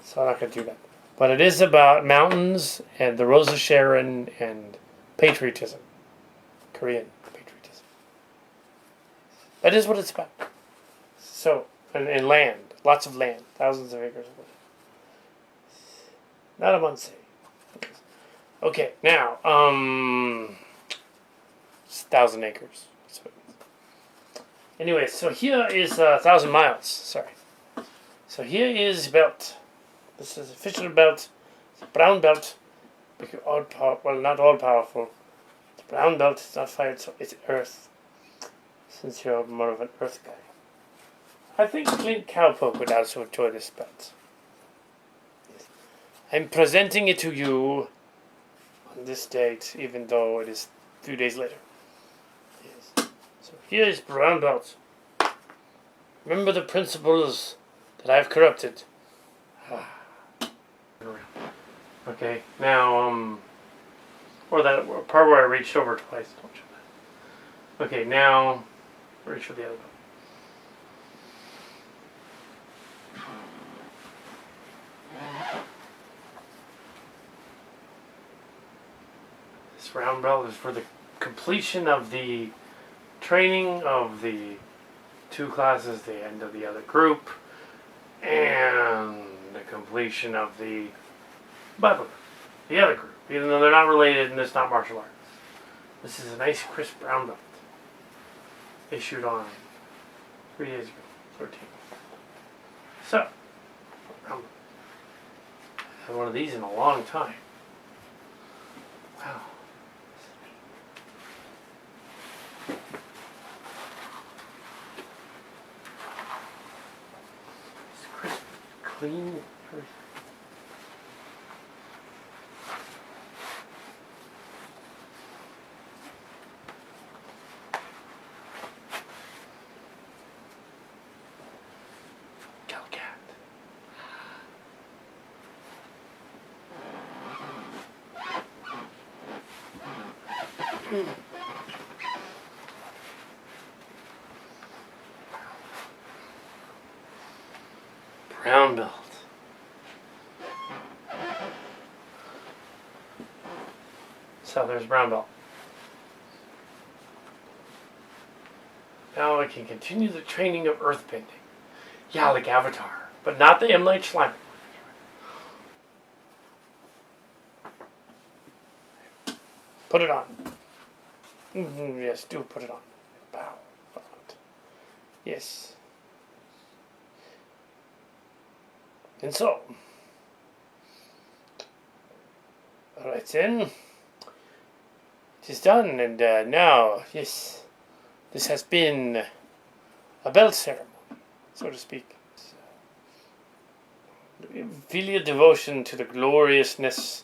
So I'm not going to do that. But it is about mountains and the Rose of Sharon and patriotism. Korean patriotism. That is what it's about. So, and land. Lots of land. Thousands of acres of land. Not a month. Okay, now, it's 1,000 acres. Anyway, so here is 1,000 miles. Sorry. So here is belt. This is official belt. It's a brown belt. Not all powerful. It's a brown belt. It's not fired, so it's earth. Since you're more of an earth guy. I think Clint Cowpoke would also enjoy this belt. Yes. I'm presenting it to you on this date, even though it is 2 days later. Yes. So here is brown belt. Remember the principles that I've corrupted. Okay, now, or that part where I reached over twice. Don't show that. Okay, now, reach for the other one. This brown belt is for the completion of the training of the 2 classes, the end of the other group, and the completion of the Bible group, the other group, even though they're not related and it's not martial arts. This is a nice crisp brown belt issued on 3 days ago, 13. So, I haven't had one of these in a long time. Wow. It's crisp, clean. Brown belt. So there's brown belt. Now I can continue the training of earthbending. Yeah, like Avatar, but not the M. Night Shyamalan. Put it on. Yes, do put it on. Bow. Yes. And so, alright then, it is done, and now, yes, this has been a belt ceremony, so to speak. Filial devotion to the gloriousness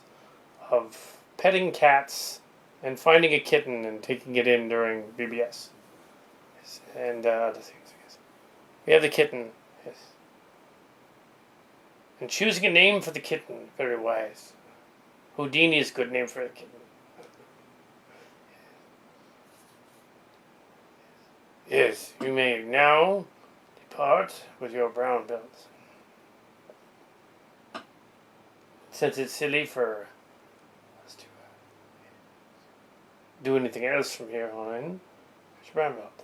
of petting cats and finding a kitten and taking it in during BBS. Yes. And other things, I guess. We have the kitten, yes. And choosing a name for the kitten, very wise. Houdini is a good name for the kitten. Yes, you may now depart with your brown belt. Since it's silly for us to do anything else from here on in, it's brown belt.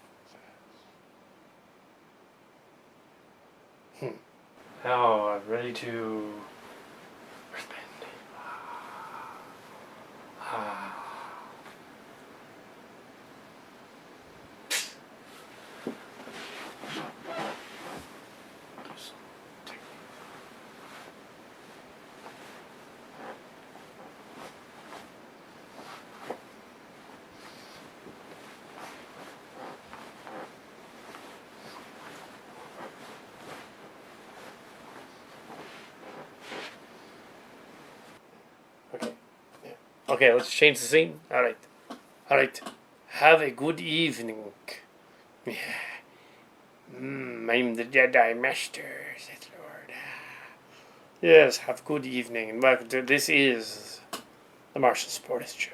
Now I'm ready to earthbend. Okay, let's change the scene. Alright. Have a good evening. I'm the Jedi Master, said Lord. Yes, have a good evening, and welcome to this is the Martial Sportist Show.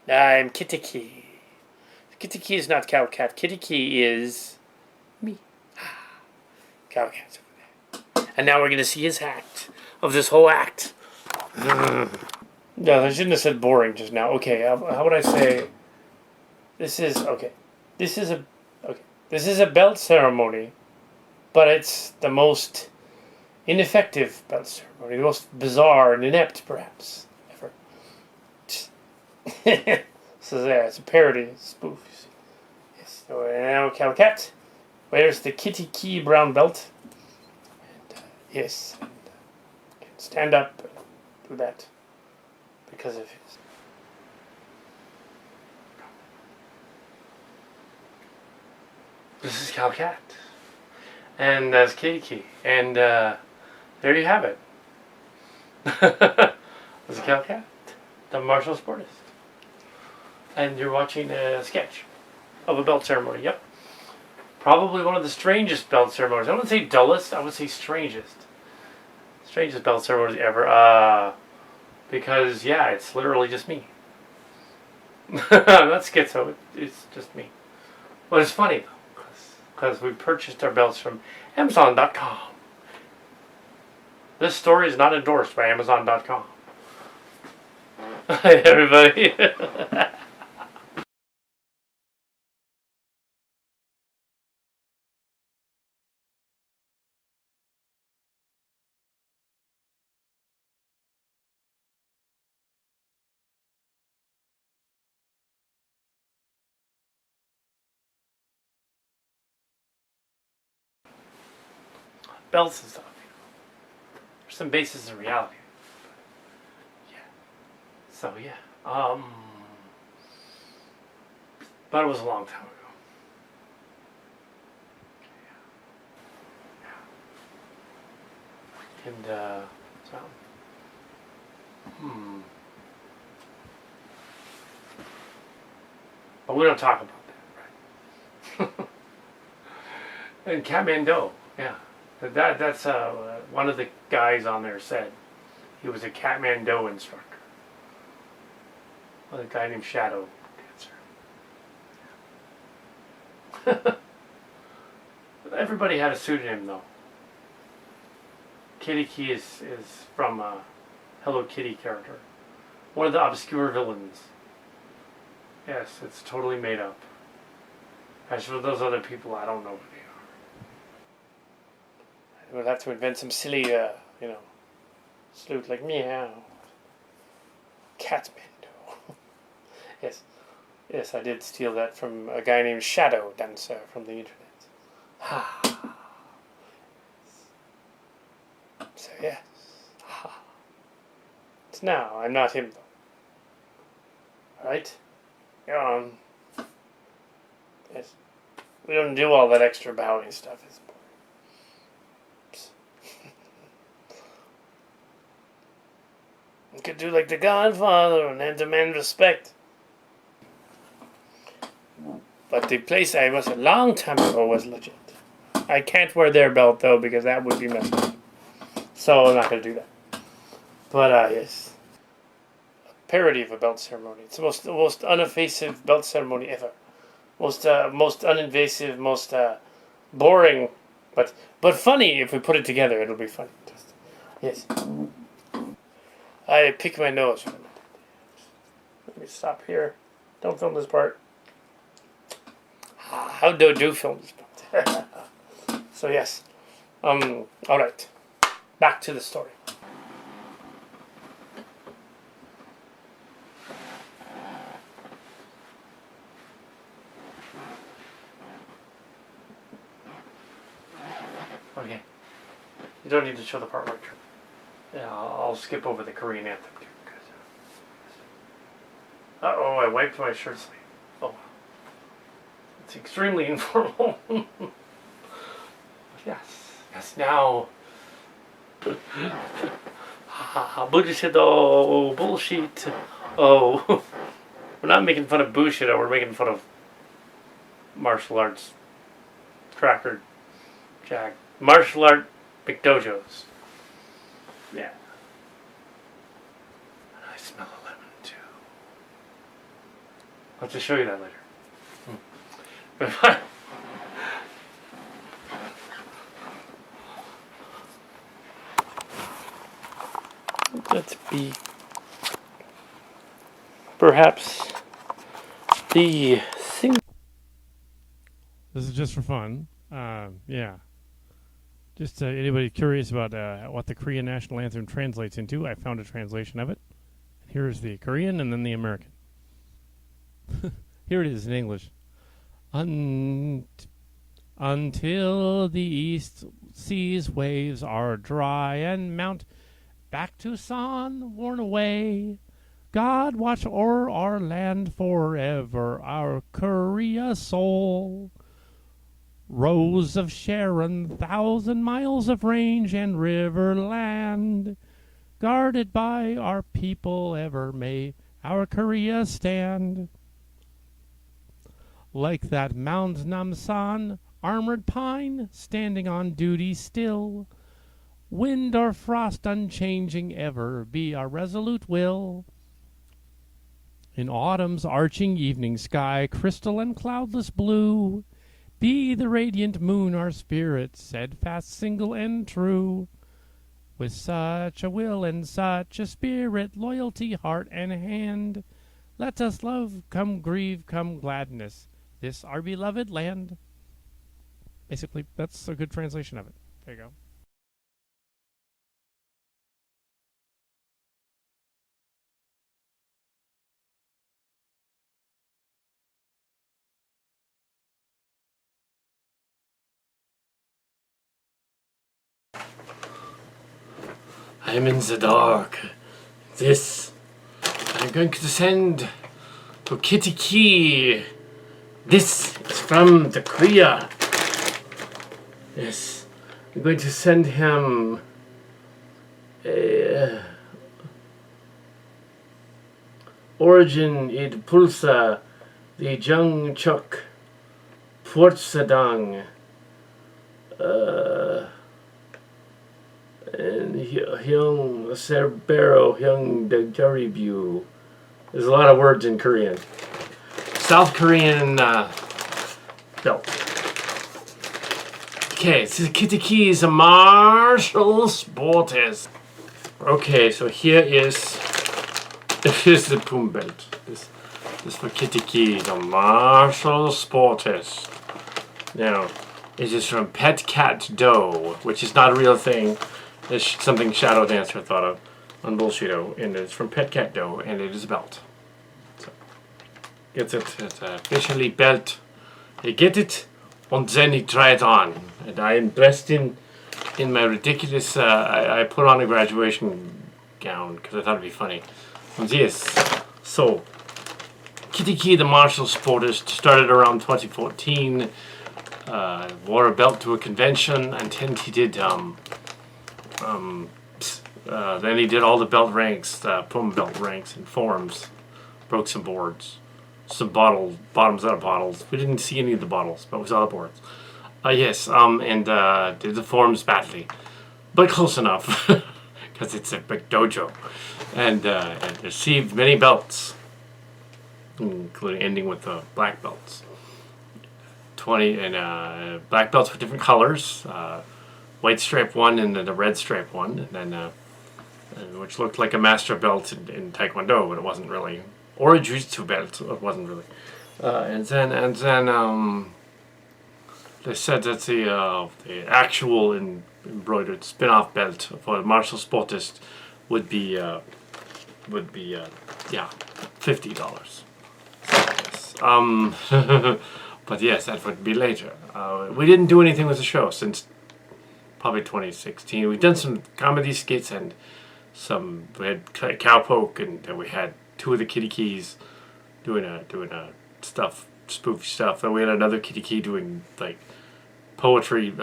I'm Kitty Key. Kitty Key is not Cow Cat. Kitty Key is me. Cow Cat's over there. And now we're going to see his act of this whole act. No, I shouldn't have said boring just now. Okay, how would I say? This is a belt ceremony, but it's the most ineffective belt ceremony, the most bizarre and inept, perhaps, ever. So yeah, it's a parody, spoof. You see. Yes. So now, Calcat, where's the Kitty Key brown belt? And, yes, and, can stand up and do that because of his. This is Calcat. And that's Kitty Key. And there you have it. This is Calcat, the martial sportist. And you're watching a sketch of a belt ceremony. Yep. Probably one of the strangest belt ceremonies. I wouldn't say dullest, I would say strangest. Strangest belt ceremonies ever. Because, yeah, it's literally just me. Not schizo, it's just me. But it's funny, though, because we purchased our belts from Amazon.com. This story is not endorsed by Amazon.com. Hi, everybody. belts and stuff. There's some basis in reality. Yeah. So yeah. But it was a long time ago. And so. But we don't talk about that, right? And Kathmandu, yeah. That's one of the guys on there said he was a Kathmandu instructor. A guy named Shadow Dancer. Everybody had a pseudonym though. Kitty Key is from a Hello Kitty character. One of the obscure villains. Yes, it's totally made up. As for those other people, I don't know who they are. I would have to invent some silly, salute like meow. Kathmandu. Yes, I did steal that from a guy named Shadow Dancer from the internet. So yes. It's now, I'm not him though. Right? Go on. Yes. We don't do all that extra bowing stuff. It's boring. We could do like the Godfather and demand respect. But the place I was a long time ago was legit. I can't wear their belt though because that would be messed up. So I'm not going to do that. But yes. A parody of a belt ceremony. It's the most uninvasive belt ceremony ever. Most uninvasive, most boring, but funny. If we put it together, it'll be funny. Yes. I pick my nose. Let me stop here. Don't film this part. How do film this part? So yes. All right. Back to the story. Okay. You don't need to show the part where yeah, I'll skip over the Korean anthem too. Uh-oh, I wiped my shirt sleeve. Oh. It's extremely informal. Yes. Yes, now. Bullshit, oh, bullshit. Oh. We're not making fun of Bushido, we're making fun of martial arts. Cracker Jack. Martial art McDojos. Yeah. And I smell a lemon too. I'll just show you that later. Let's be perhaps the thing. This is just for fun. Yeah. Just anybody curious about what the Korean national anthem translates into, I found a translation of it. Here's the Korean and then the American. Here it is in English. Until the east sea's waves are dry and mount back to sun worn away, God watch o'er our land forever, our Korea soul. Rose of Sharon, 1,000 miles of range and river land, guarded by our people ever may our Korea stand. Like that Mount Namsan, armored pine, standing on duty still, wind or frost unchanging ever be our resolute will. In autumn's arching evening sky, crystal and cloudless blue, be the radiant moon our spirit, steadfast, single, and true. With such a will and such a spirit, loyalty, heart, and hand, let us love, come grieve, come gladness, this our beloved land. Basically, that's a good translation of it. There you go. I'm in the dark. This I'm going to send to Kitty Key. This is from the Korea. Yes, I'm going to send him Origin id Pulsa the Jung Chuk Pwortsadang and Hyung Cerbero Hyung Degaribu. There's a lot of words in Korean. South Korean belt. Okay, so Kitty Key is a martial sportist. Okay, so here is the Pum belt. This for Kitty Key, the martial sportist. Now, it is from Pet Cat Dough, which is not a real thing. It's something Shadow Dancer thought of on Bullshido, and it's from Pet Cat Dough, and it is a belt. So, it's a officially belt. You get it, and then you try it on. And I am dressed in my ridiculous. I put on a graduation gown because I thought it'd be funny. And yes, so Kitty Key, the martial sportist, started around 2014. Wore a belt to a convention, and then he did. Then he did all the belt ranks, Pum belt ranks and forms. Broke some boards, some bottoms out of bottles. We didn't see any of the bottles, but we saw the boards. Yes, and did the forms badly, but close enough, because it's a big dojo, and received many belts, including ending with the black belts. 20 and black belts with different colors, white stripe one and then the red stripe one, and then which looked like a master belt in Taekwondo, but it wasn't really, or a Jiu-Jitsu belt, it wasn't really. And then they said that the actual embroidered spin-off belt for a martial sportist would be $50. So, yes. But yes, that would be later. We didn't do anything with the show since probably 2016. We've done some comedy skits and we had Cowpoke, and then we had two of the Kitty Keys doing a spoof stuff. Then we had another Kitty Key doing like poetry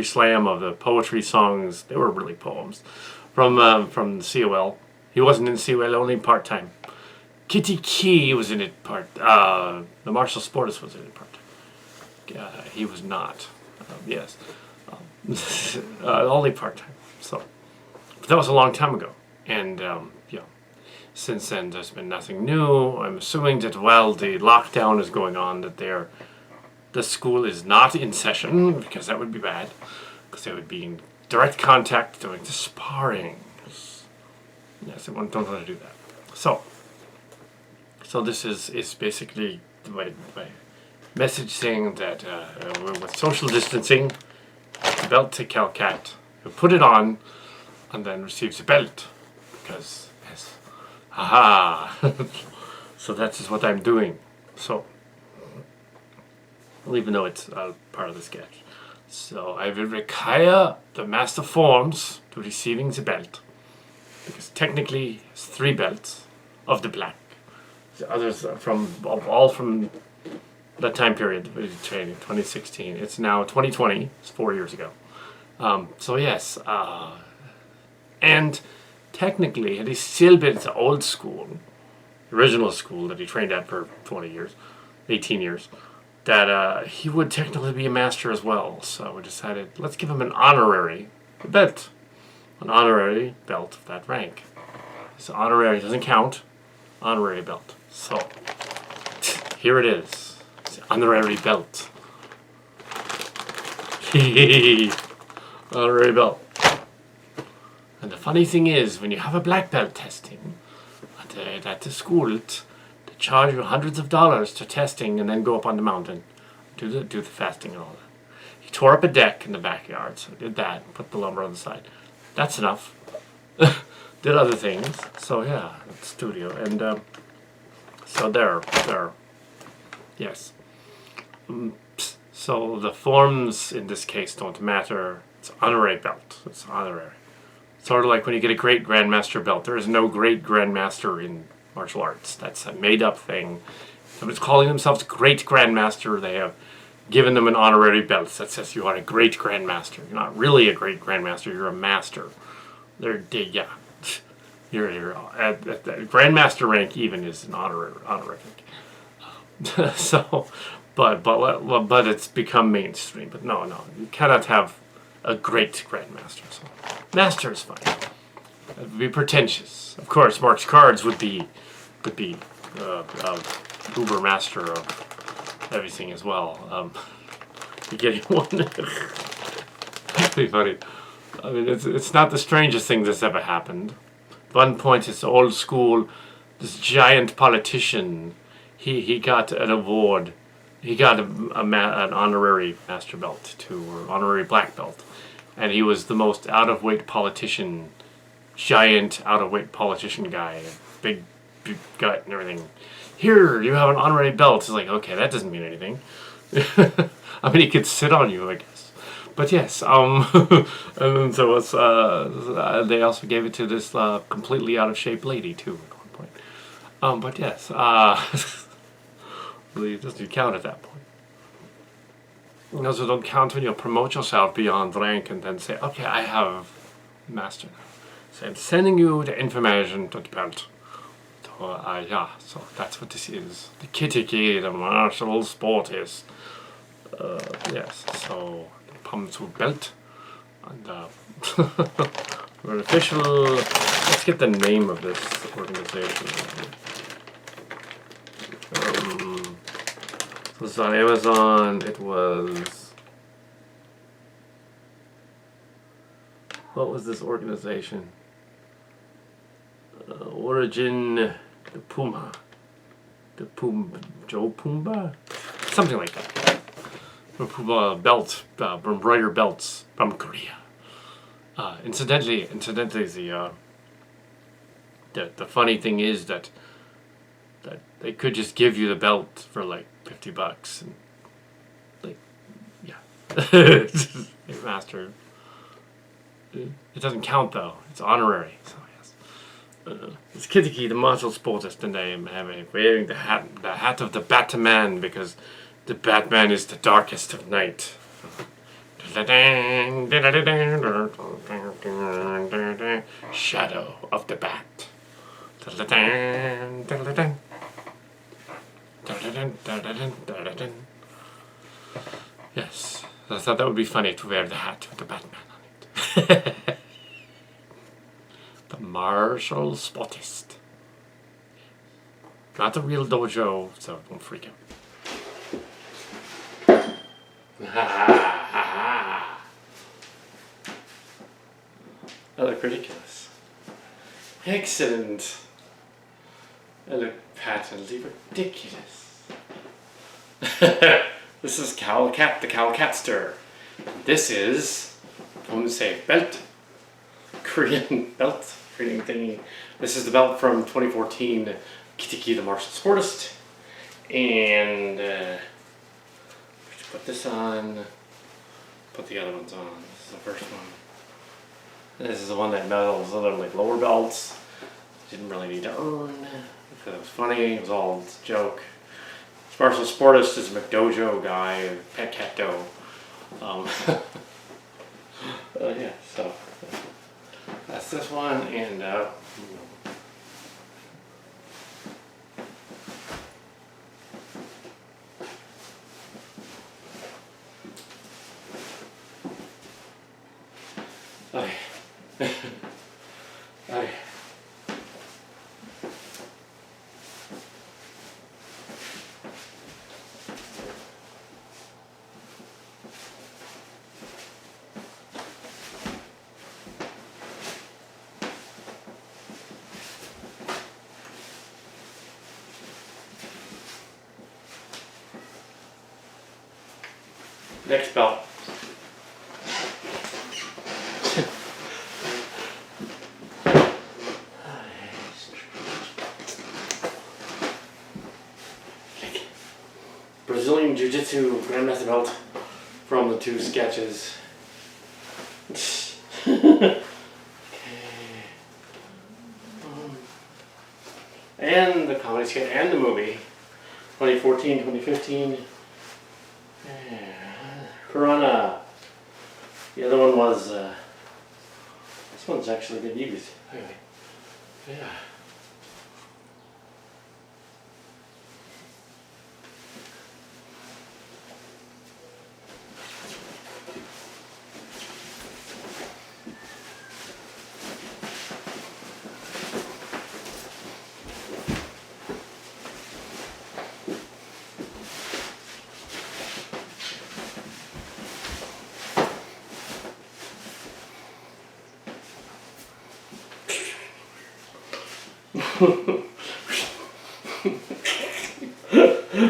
slam of the poetry songs. They were really poems from the COL. He wasn't in COL, only part time. Kitty Key was in it part. The martial sportist was in it part time. He was not. Yes, only part time. So but that was a long time ago, and since then there's been nothing new. I'm assuming that while the lockdown is going on, that the school is not in session, because that would be bad, because they would be in direct contact doing the sparring. Yes, I don't want to do that. So this is basically my message saying that with social distancing, the belt to Calcat, who put it on and then receives a belt, because yes, haha. So that is what I'm doing. So, well, even though it's part of the sketch, so I will require the master forms to receiving the belt, because technically it's 3 belts of the black. The others are all from that time period, training, 2016. It's now 2020. It's 4 years ago. So yes, and technically, had he still been to old school, original school that he trained at for 20 years, 18 years, that he would technically be a master as well. So we decided, let's give him an honorary belt, of that rank. So honorary doesn't count, honorary belt. So here it is, it's the honorary belt. Honorary belt. And the funny thing is, when you have a black belt testing at the school, they charge you hundreds of dollars to testing, and then go up on the mountain, do the fasting and all that. He tore up a deck in the backyard, so did that, put the lumber on the side. That's enough. Did other things. So yeah, studio, and so there. Yes. So the forms in this case don't matter. It's honorary belt. It's honorary. Sort of like when you get a great grandmaster belt. There is no great grandmaster in martial arts. That's a made-up thing. Someone's calling themselves great grandmaster. They have given them an honorary belt that says you are a great grandmaster. You're not really a great grandmaster. You're a master. Yeah. You're at grandmaster rank even is an honorific. So, but it's become mainstream. But no, you cannot have a great grandmaster. So, master is fine. It would be pretentious. Of course, Mark's cards would be uber master of everything as well. You're getting one. That'd be funny. I mean, it's not the strangest thing that's ever happened. At one point, it's old school. This giant politician, he got an award. He got an honorary master belt too, or honorary black belt, and he was the most out-of-weight politician, giant out-of-weight politician guy, big gut and everything. Here, you have an honorary belt. It's like, okay, that doesn't mean anything. I mean, he could sit on you, I guess. But yes, and so it's, they also gave it to this completely out-of-shape lady too at one point. But yes, really, it doesn't count at that point. You also don't count when you promote yourself beyond rank and then say, okay, I have master. So I'm sending you the information to the belt. So, yeah, so that's what this is. The kitty, the martial sport is. Yes, so the Pummel belt. And we're official. Let's get the name of this organization. It was on Amazon. It was. What was this organization? Origin the Puma. Joe Pumba? Something like that. Belt, embroider belts from Korea. Incidentally, the funny thing is that they could just give you the belt for like $50 and like, yeah, master. It doesn't count though. It's honorary. So yes, it's Kitty, the martial sportist, and I am wearing the hat of the Batman because the Batman is the darkest of night. Shadow of the Bat. Yes, I thought that would be funny to wear the hat with the Batman on it. The martial sportist. Not the real dojo, so don't freak out. I look ridiculous. Excellent. I look patently ridiculous. This is the Cowcatster. This is, I want to say, belt. Korean belt. Korean thingy. This is the belt from 2014, Kitty the Martial Sportist. And put this on, put the other ones on. This is the first one. This is the one that medals other like lower belts. Didn't really need to earn because it was funny. It was all a joke. Martial Sportist is a McDojo guy, pet cat dough. Yeah, so that's this one, and okay. Okay. Next belt. Brazilian Jiu-Jitsu Grandmaster belt from the two sketches. Okay. and the comedy skit and the movie. 2014, 2015. Piranha. The other one was, this one's actually been used. Anyway, yeah.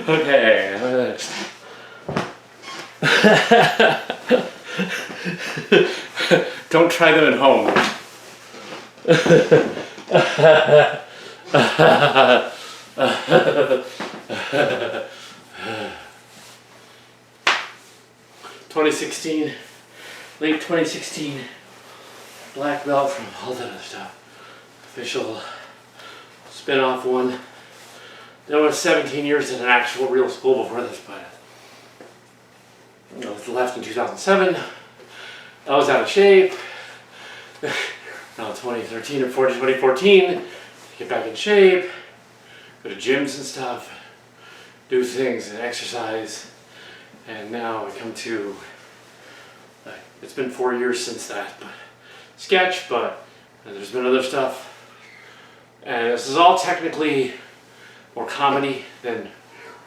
Okay. Don't try them at home. 2016, late 2016, black belt from all that other stuff. Official spin-off one. That was 17 years in an actual real school before this, but I was left in 2007. I was out of shape. Now 2013 or 2014, get back in shape, go to gyms and stuff, do things and exercise, and now I come to, it's been 4 years since that, but sketch, but there's been other stuff. And this is all technically more comedy than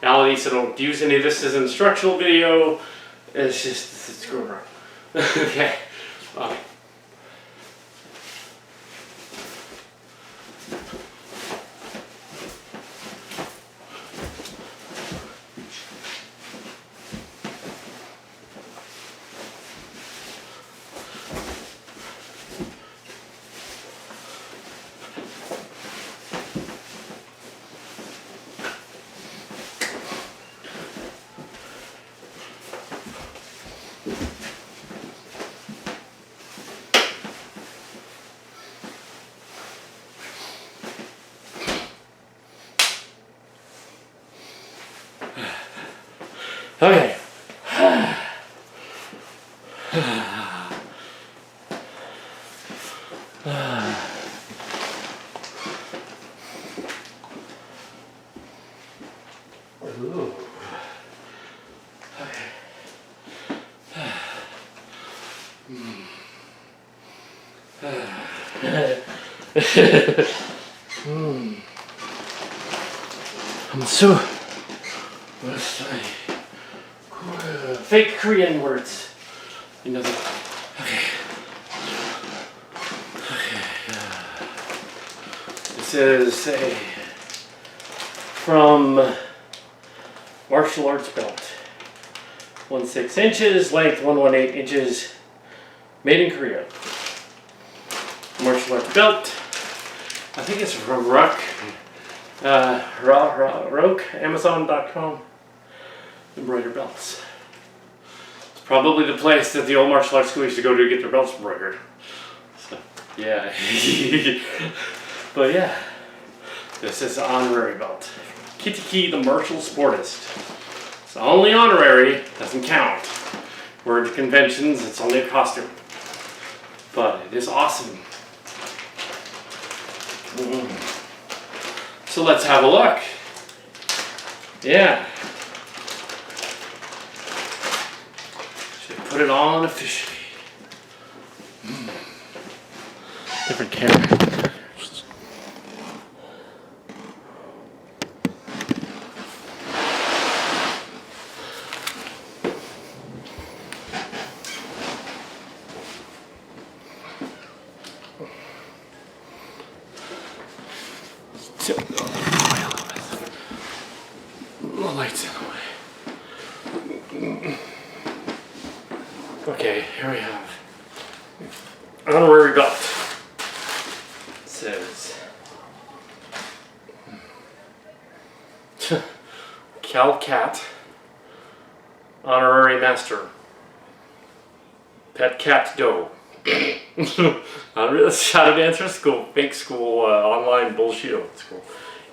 reality, so don't use any of this as an instructional video. It's just, it's screwing around. Okay. Okay. Ooh. Okay. I'm so what's fake Korean words. You know that. Okay. This is a from martial arts belt. 1/6 inches, length 118 inches, made in Korea. Martial arts belt. I think it's from Rock, Amazon.com. Embroider belts. It's probably the place that the old martial arts school used to go to get their belts embroidered. So, yeah. But yeah, this is an honorary belt. Kitiki the Martial Sportist. It's only honorary, doesn't count. We're at conventions, it's only a costume. But it is awesome. So let's have a look. Yeah. Should put it on officially. Different camera. The lights in the way. Okay, here we have honorary belt. It says Cal Cat, honorary master. Pet Cat Doe. Shadow Dancer School, fake school, online bullshit school.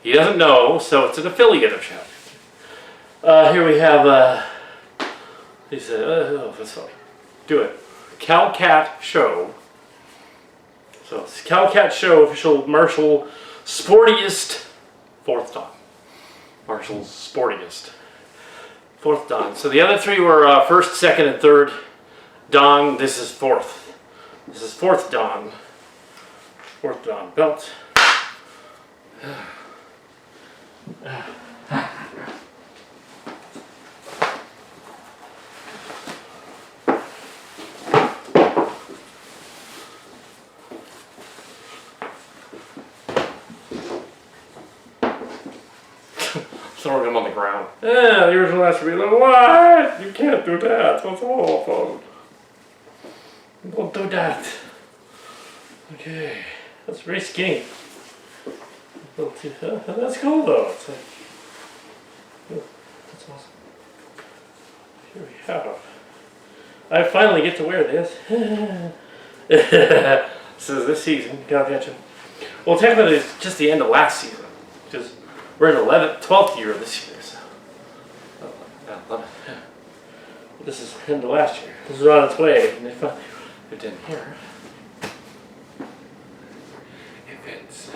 He doesn't know, so it's an affiliate of Chapter. Here we have, he said, oh, that's funny. Do it. Calcat Show. So it's Calcat Show, official Marshall Sportiest, 4th Dan. Marshall's Sportiest, 4th Dan. So the other 3 were 1st, 2nd, and 3rd Dan. This is 4th. This is 4th Dan. 4th Dan belt. Throwing him on the ground. Yeah, the original has to be like, what? You can't do that. That's awful. Don't do that. Okay. That's very skinny. That's cool though. It's like, that's awesome. Here we have. I finally get to wear this. So this season, gotcha. Well, technically it's just the end of last season. Because we're in 12th year of this year, so. 11th, yeah. This is the end of last year. This is on its way, and they finally moved in here. It fits.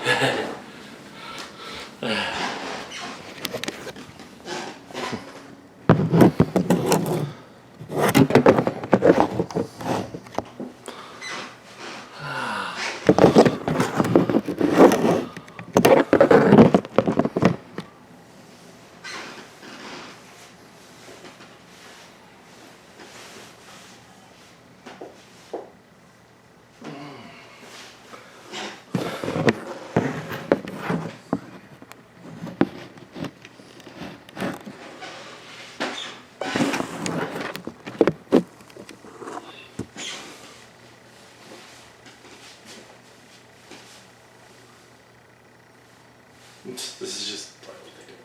This is just what they do.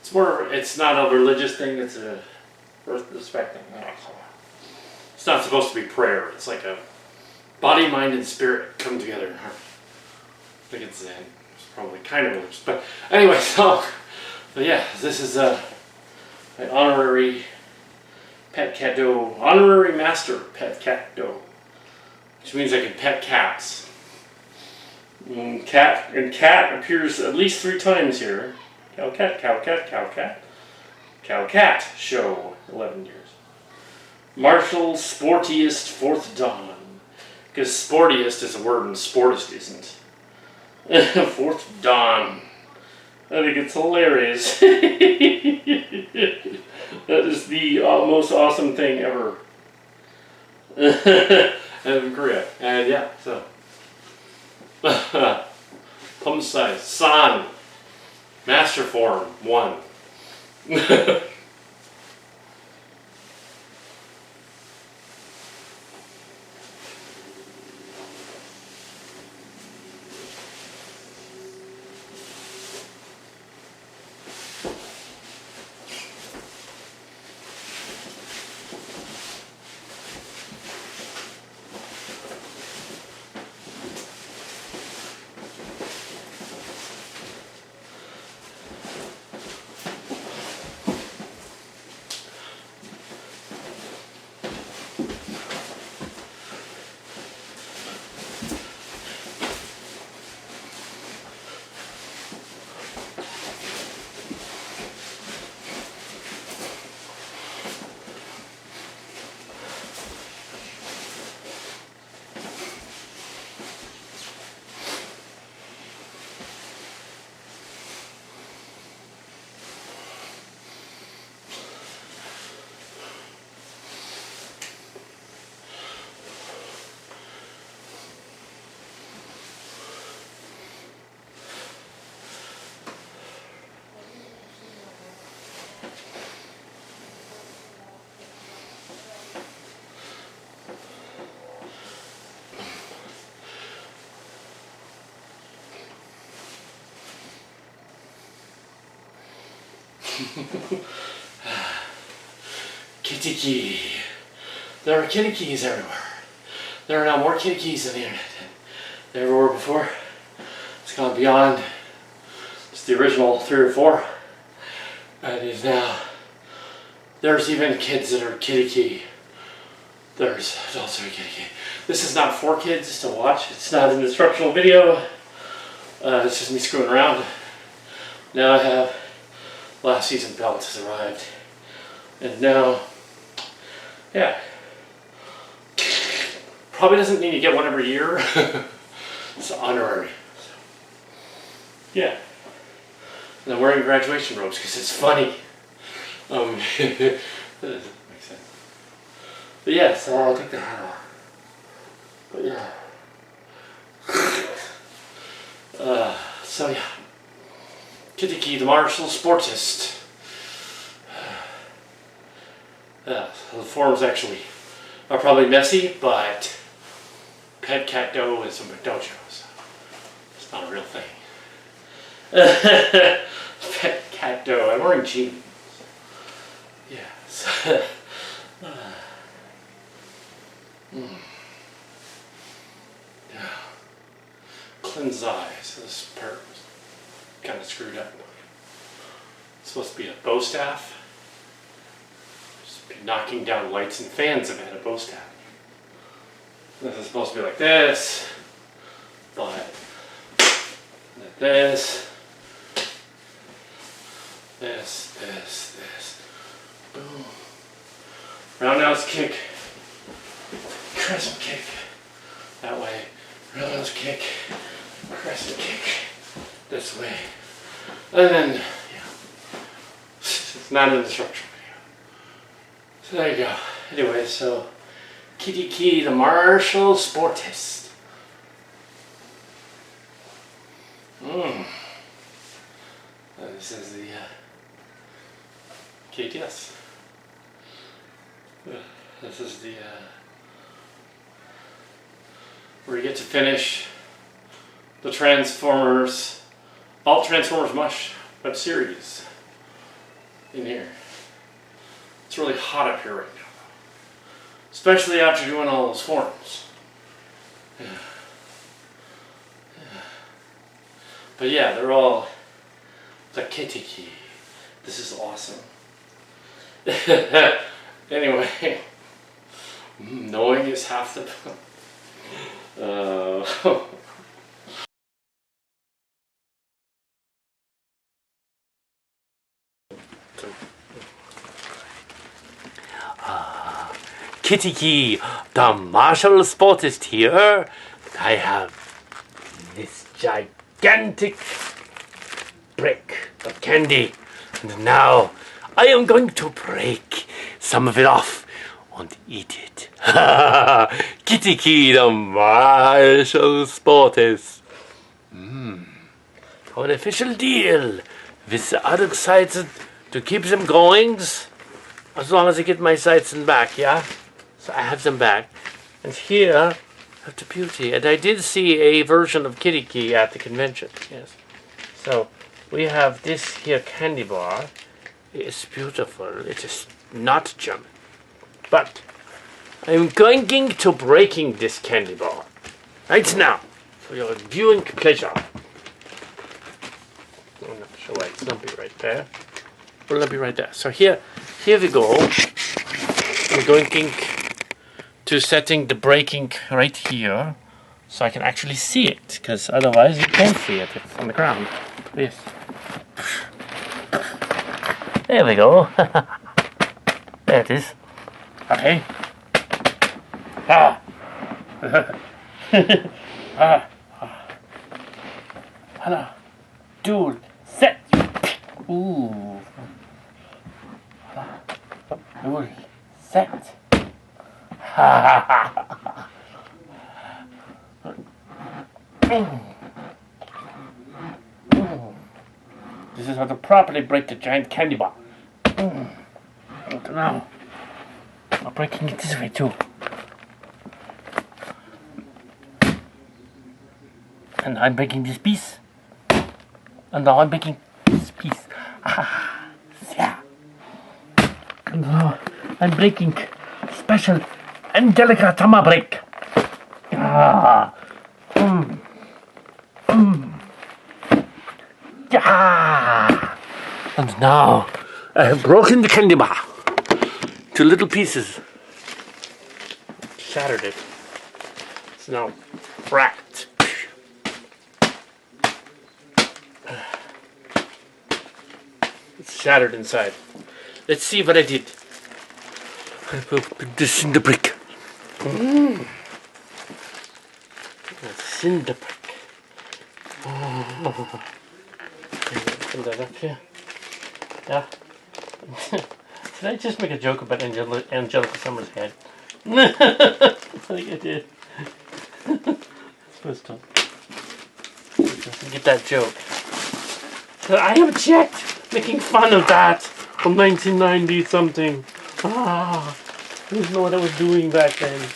It's more, it's not a religious thing, it's a respect thing. It's not supposed to be prayer, it's like a body, mind, and spirit come together. I think it's Zen. It's probably kind of religious. But anyway, so yeah, this is my honorary pet cat doe, honorary master pet cat doe, which means I can pet cats. Cat appears at least 3 times here. Calcat, Calcat, Calcat. Calcat Show, 11 years. Marshall's Sportiest 4th Dan. Because sportiest is a word and sportist isn't. 4th Dan. I think it's hilarious. That is the most awesome thing ever. In Korea. And yeah, so. Pump size. San. Master form. 1. Kitty key. There are kitty keys everywhere. There are now more kitty keys on the internet than there ever were before. It's gone beyond It's the original 3 or 4. It is now. There's even kids that are kitty key. There's adults that are kitty key. This is not for kids to watch. It's not an instructional video. It's just me screwing around. Now I have last season belt has arrived. And now, yeah. Probably doesn't mean you get one every year. It's honorary. So, yeah. And I'm wearing graduation robes because it's funny. That doesn't make sense. But yeah, so I'll take the hat off. But yeah. So yeah. Kitty Key, the martial sportist. The forums actually are probably messy, but pet cat dough is a dojo, so it's not a real thing. Pet cat dough. I'm wearing jeans. Yes. Yeah. Cleanse eyes. This part was kind of screwed up. It's supposed to be a bow staff. Just be knocking down lights and fans if it had a bow staff. This is supposed to be like this, but like this. This. Boom. Roundhouse kick. Crescent kick. That way. Roundhouse kick. Crescent kick. This way. And then, yeah. It's not an instructional video. So there you go. Anyway, so Kitty Key, the martial sportist. This is the KTS. This is the where you get to finish the Transformers, all Transformers Mush web series in here. It's really hot up here right now, especially after doing all those forums. Yeah. But yeah, they're all the Kitty Key. This is awesome. Anyway, knowing is half the Kitty Key, the martial sportist here. I have this gigantic brick of candy, and now I am going to break some of it off and eat it. Kitty Key, the martial sportist. An official deal with the other sides to keep them going, as long as I get my sides and back, yeah? So I have them back. And here I have the beauty. And I did see a version of Kitty Key at the convention, yes. So we have this here candy bar. It's beautiful. It is not German. But I'm going to breaking this candy bar right now for your viewing pleasure. I'm not sure why it's not be right there. Will it be right there? So here we go. I'm going to setting the breaking right here, so I can actually see it, because otherwise you can't see it. It's on the ground. Yes. There we go. There it is. Okay. Hello. Dude. Set. Ooh. Dude. Set. This is how to properly break the giant candy bar. Now, I'm breaking it this way too. And I'm breaking this piece. And now I'm breaking this piece. Yeah. And now I'm breaking special and delicate tama break. Yeah! And now I have broken the candy bar to little pieces. Shattered it. It's now cracked. It's shattered inside. Let's see what I did. I put this in the brick. It's in the brick. Put that up here. Yeah. Did I just make a joke about Angelica Summer's head? I think I did. Supposed to get that joke. So I am checked making fun of that from 1990 something. I didn't know what I was doing back then.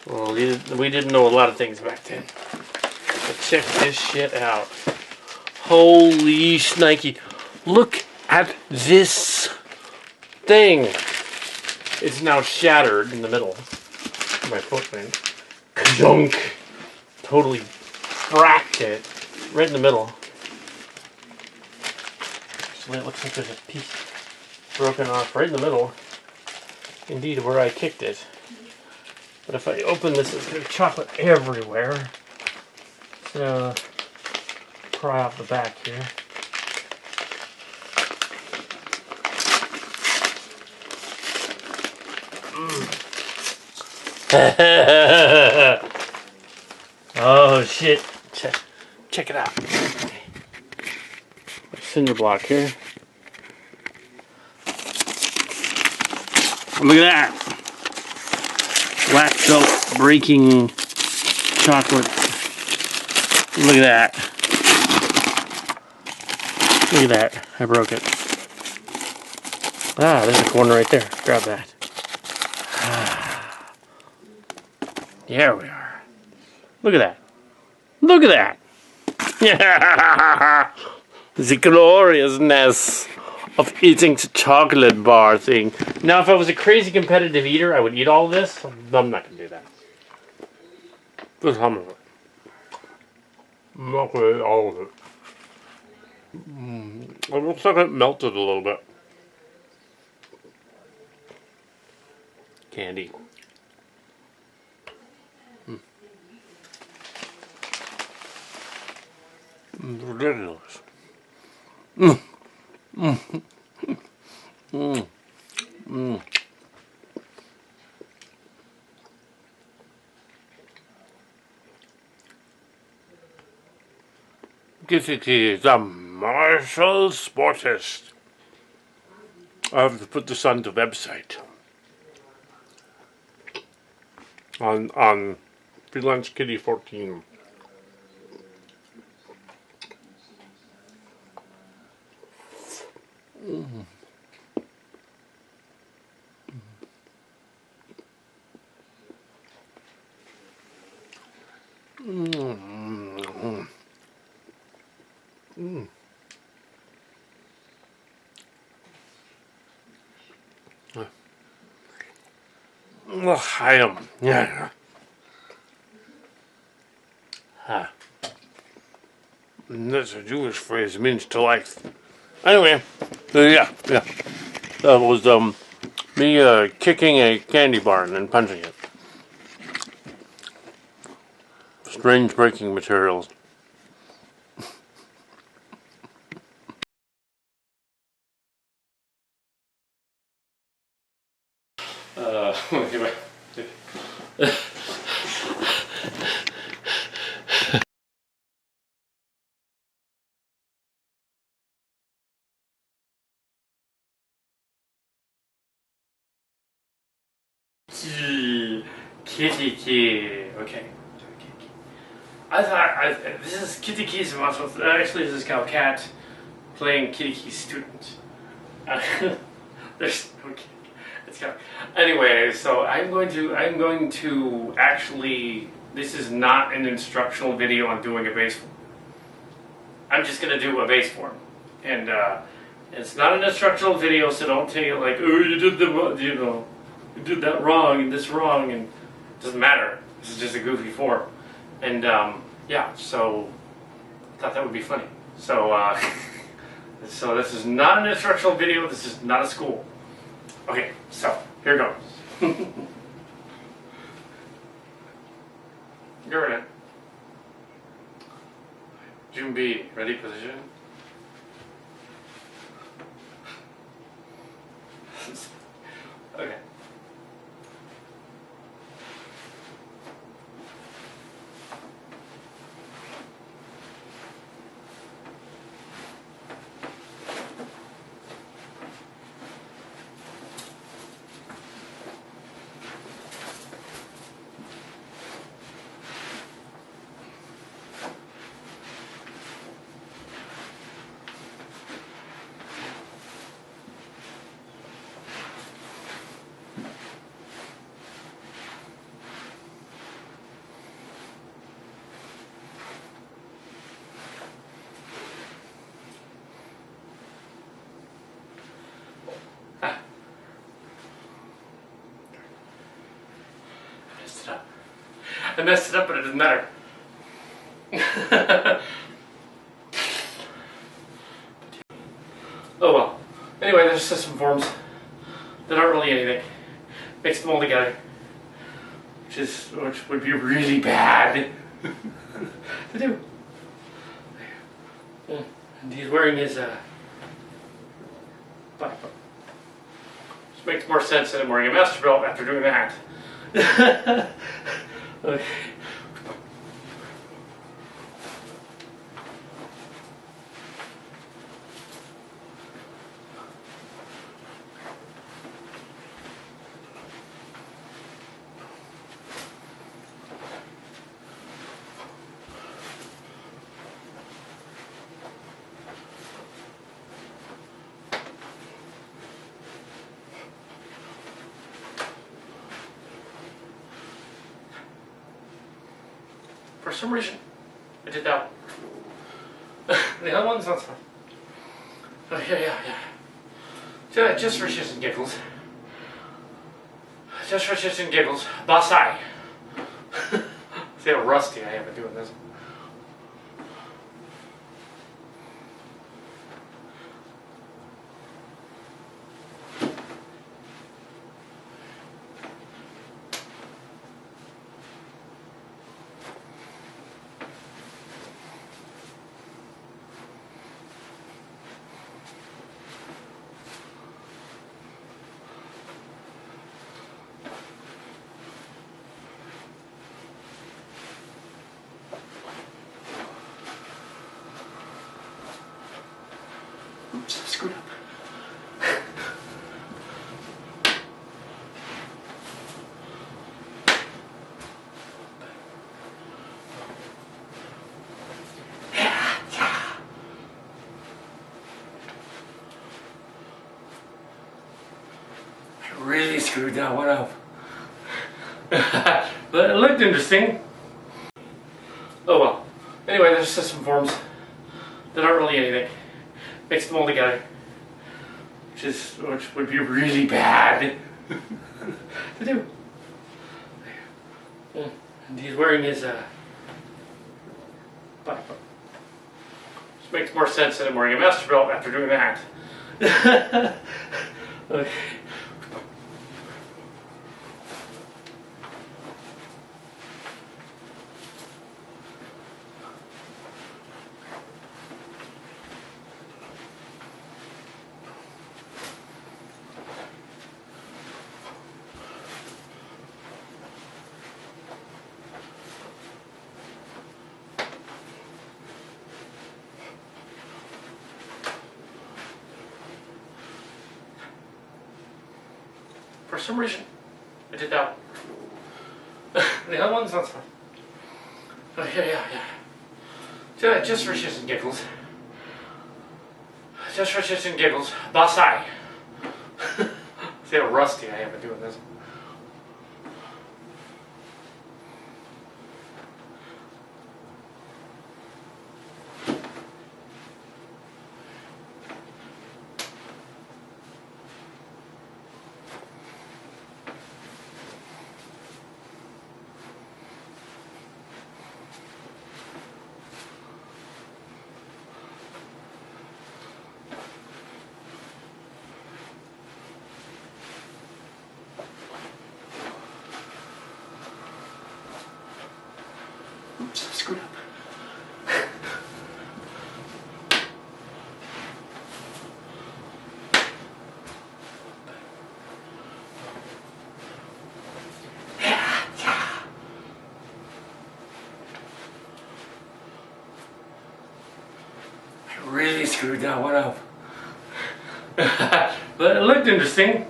Well, we didn't know a lot of things back then. But check this shit out. Holy shnikey. Look at this thing. It's now shattered in the middle. My foot went kajunk. Totally cracked it. Right in the middle. Actually, it looks like there's a piece broken off right in the middle. Indeed, where I kicked it. But if I open this, there's going to be chocolate everywhere. So, pry off the back here. Oh shit. Check it out. Cinder block here. Look at that. Black belt breaking chocolate. Look at that. Look at that. I broke it. There's a corner right there. Grab that. There we are. Look at that. Look at that. The gloriousness of eating the chocolate bar thing. Now, if I was a crazy competitive eater, I would eat all this. I'm not going to do that. Just some of it. I'm not going to eat all of it. It looks like it melted a little bit. Candy. Ridiculous. Kitty, the martial sportist. I have to put this on the website. On Freelance Kitty 14. I am. Yeah. And that's a Jewish phrase. It means to like. Anyway, yeah. That was me kicking a candy bar and then punching it. Strange breaking materials. Kitty. Okay. I thought this is Kitty Key's muscle. Actually, this is Cal Cat playing Kitty Key's student. There's no Kitty. It's Cal. Anyway, so I'm going to actually. This is not an instructional video on doing a bass form. I'm just gonna do a bass form, and it's not an instructional video, so don't take it like, oh, you did you did that wrong and this wrong, and it doesn't matter. This is just a goofy form. And yeah, so I thought that would be funny. So, so this is not an instructional video. This is not a school. Okay, so here goes. You're in it. June B. Ready? Position. Okay. I messed it up, but it doesn't matter. Oh well. Anyway, there's just some forms that aren't really anything. Mix them all together, which would be really bad to do. And he's wearing his black belt. Which makes more sense than him wearing a master belt after doing that. Okay. For some reason, I did that one. The other one's not fun. Oh, yeah. Just for shits and giggles. Just for shits and giggles. Basai. See how rusty I am at doing this. Oops, I screwed up. I really screwed that one up. But it looked interesting. Oh well. Anyway, there's just some forms that aren't really anything. Mix them all together, which would be really bad to do. And he's wearing his black belt. Which makes more sense than him wearing a master belt after doing that. Okay. For some reason, I did that one. The other one's not fun. Oh, yeah. Just for shits and giggles. Just for shits and giggles. Basai. See how rusty I am at doing this. Oops, I screwed up. I really screwed that one up. But it looked interesting.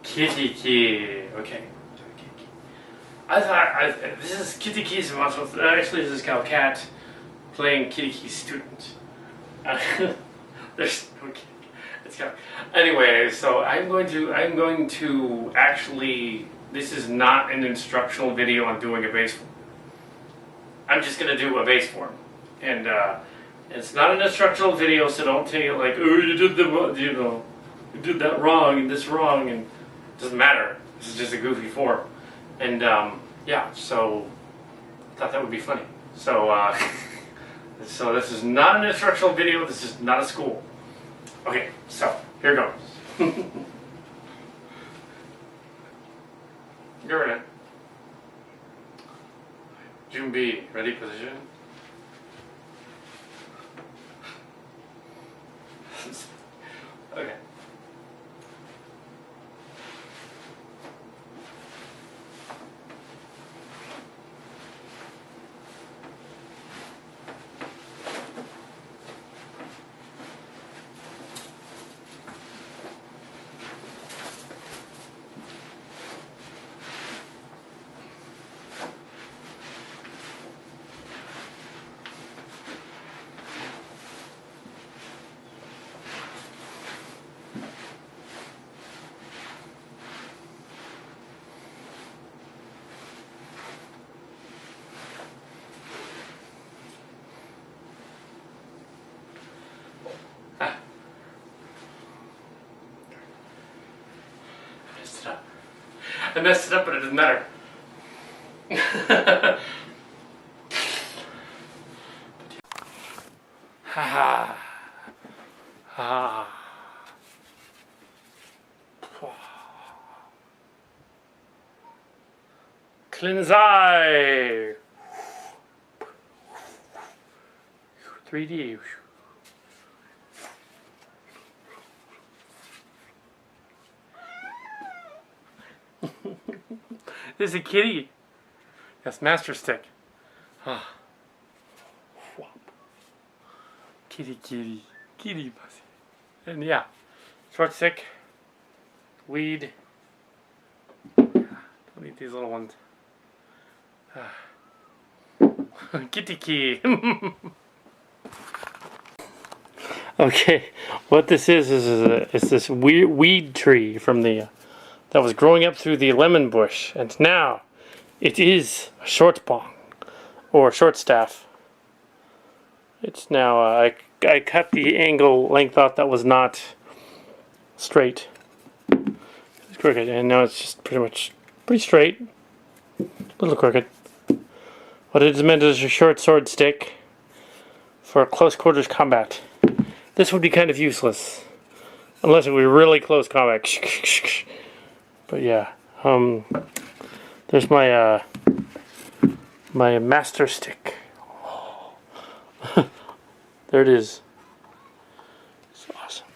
Kitty key. Okay. I thought this is Kitty Key's muscle. Actually, this is Cow Cat playing Kitty Key's student. There's no Kitty. It's Cow. Anyway, so I'm going to actually. This is not an instructional video on doing a bass form. I'm just going to do a bass form, and it's not an instructional video, so don't take it like, oh, you did you did that wrong and this wrong, and it doesn't matter. This is just a goofy form. And yeah, so I thought that would be funny. So so this is not an instructional video. This is not a school. Okay, so here goes. You're in it. June B, ready position. Okay. I messed it up, but it doesn't matter. Ha ha. Cleanse eye. 3D. There's a kitty. That's master stick. Ah. Kitty, kitty, kitty pussy. And yeah, short stick, lead. Don't need these little ones. Kitty key. Okay, what this is this weed tree from the that was growing up through the lemon bush, and now it is a short bong or short staff. It's now I cut the angle length off that was not straight. It's crooked, and now it's just pretty straight, a little crooked. What it is meant as a short sword stick for close quarters combat. This would be kind of useless unless it were really close combat. But yeah, there's my my master stick. There it is. It's awesome.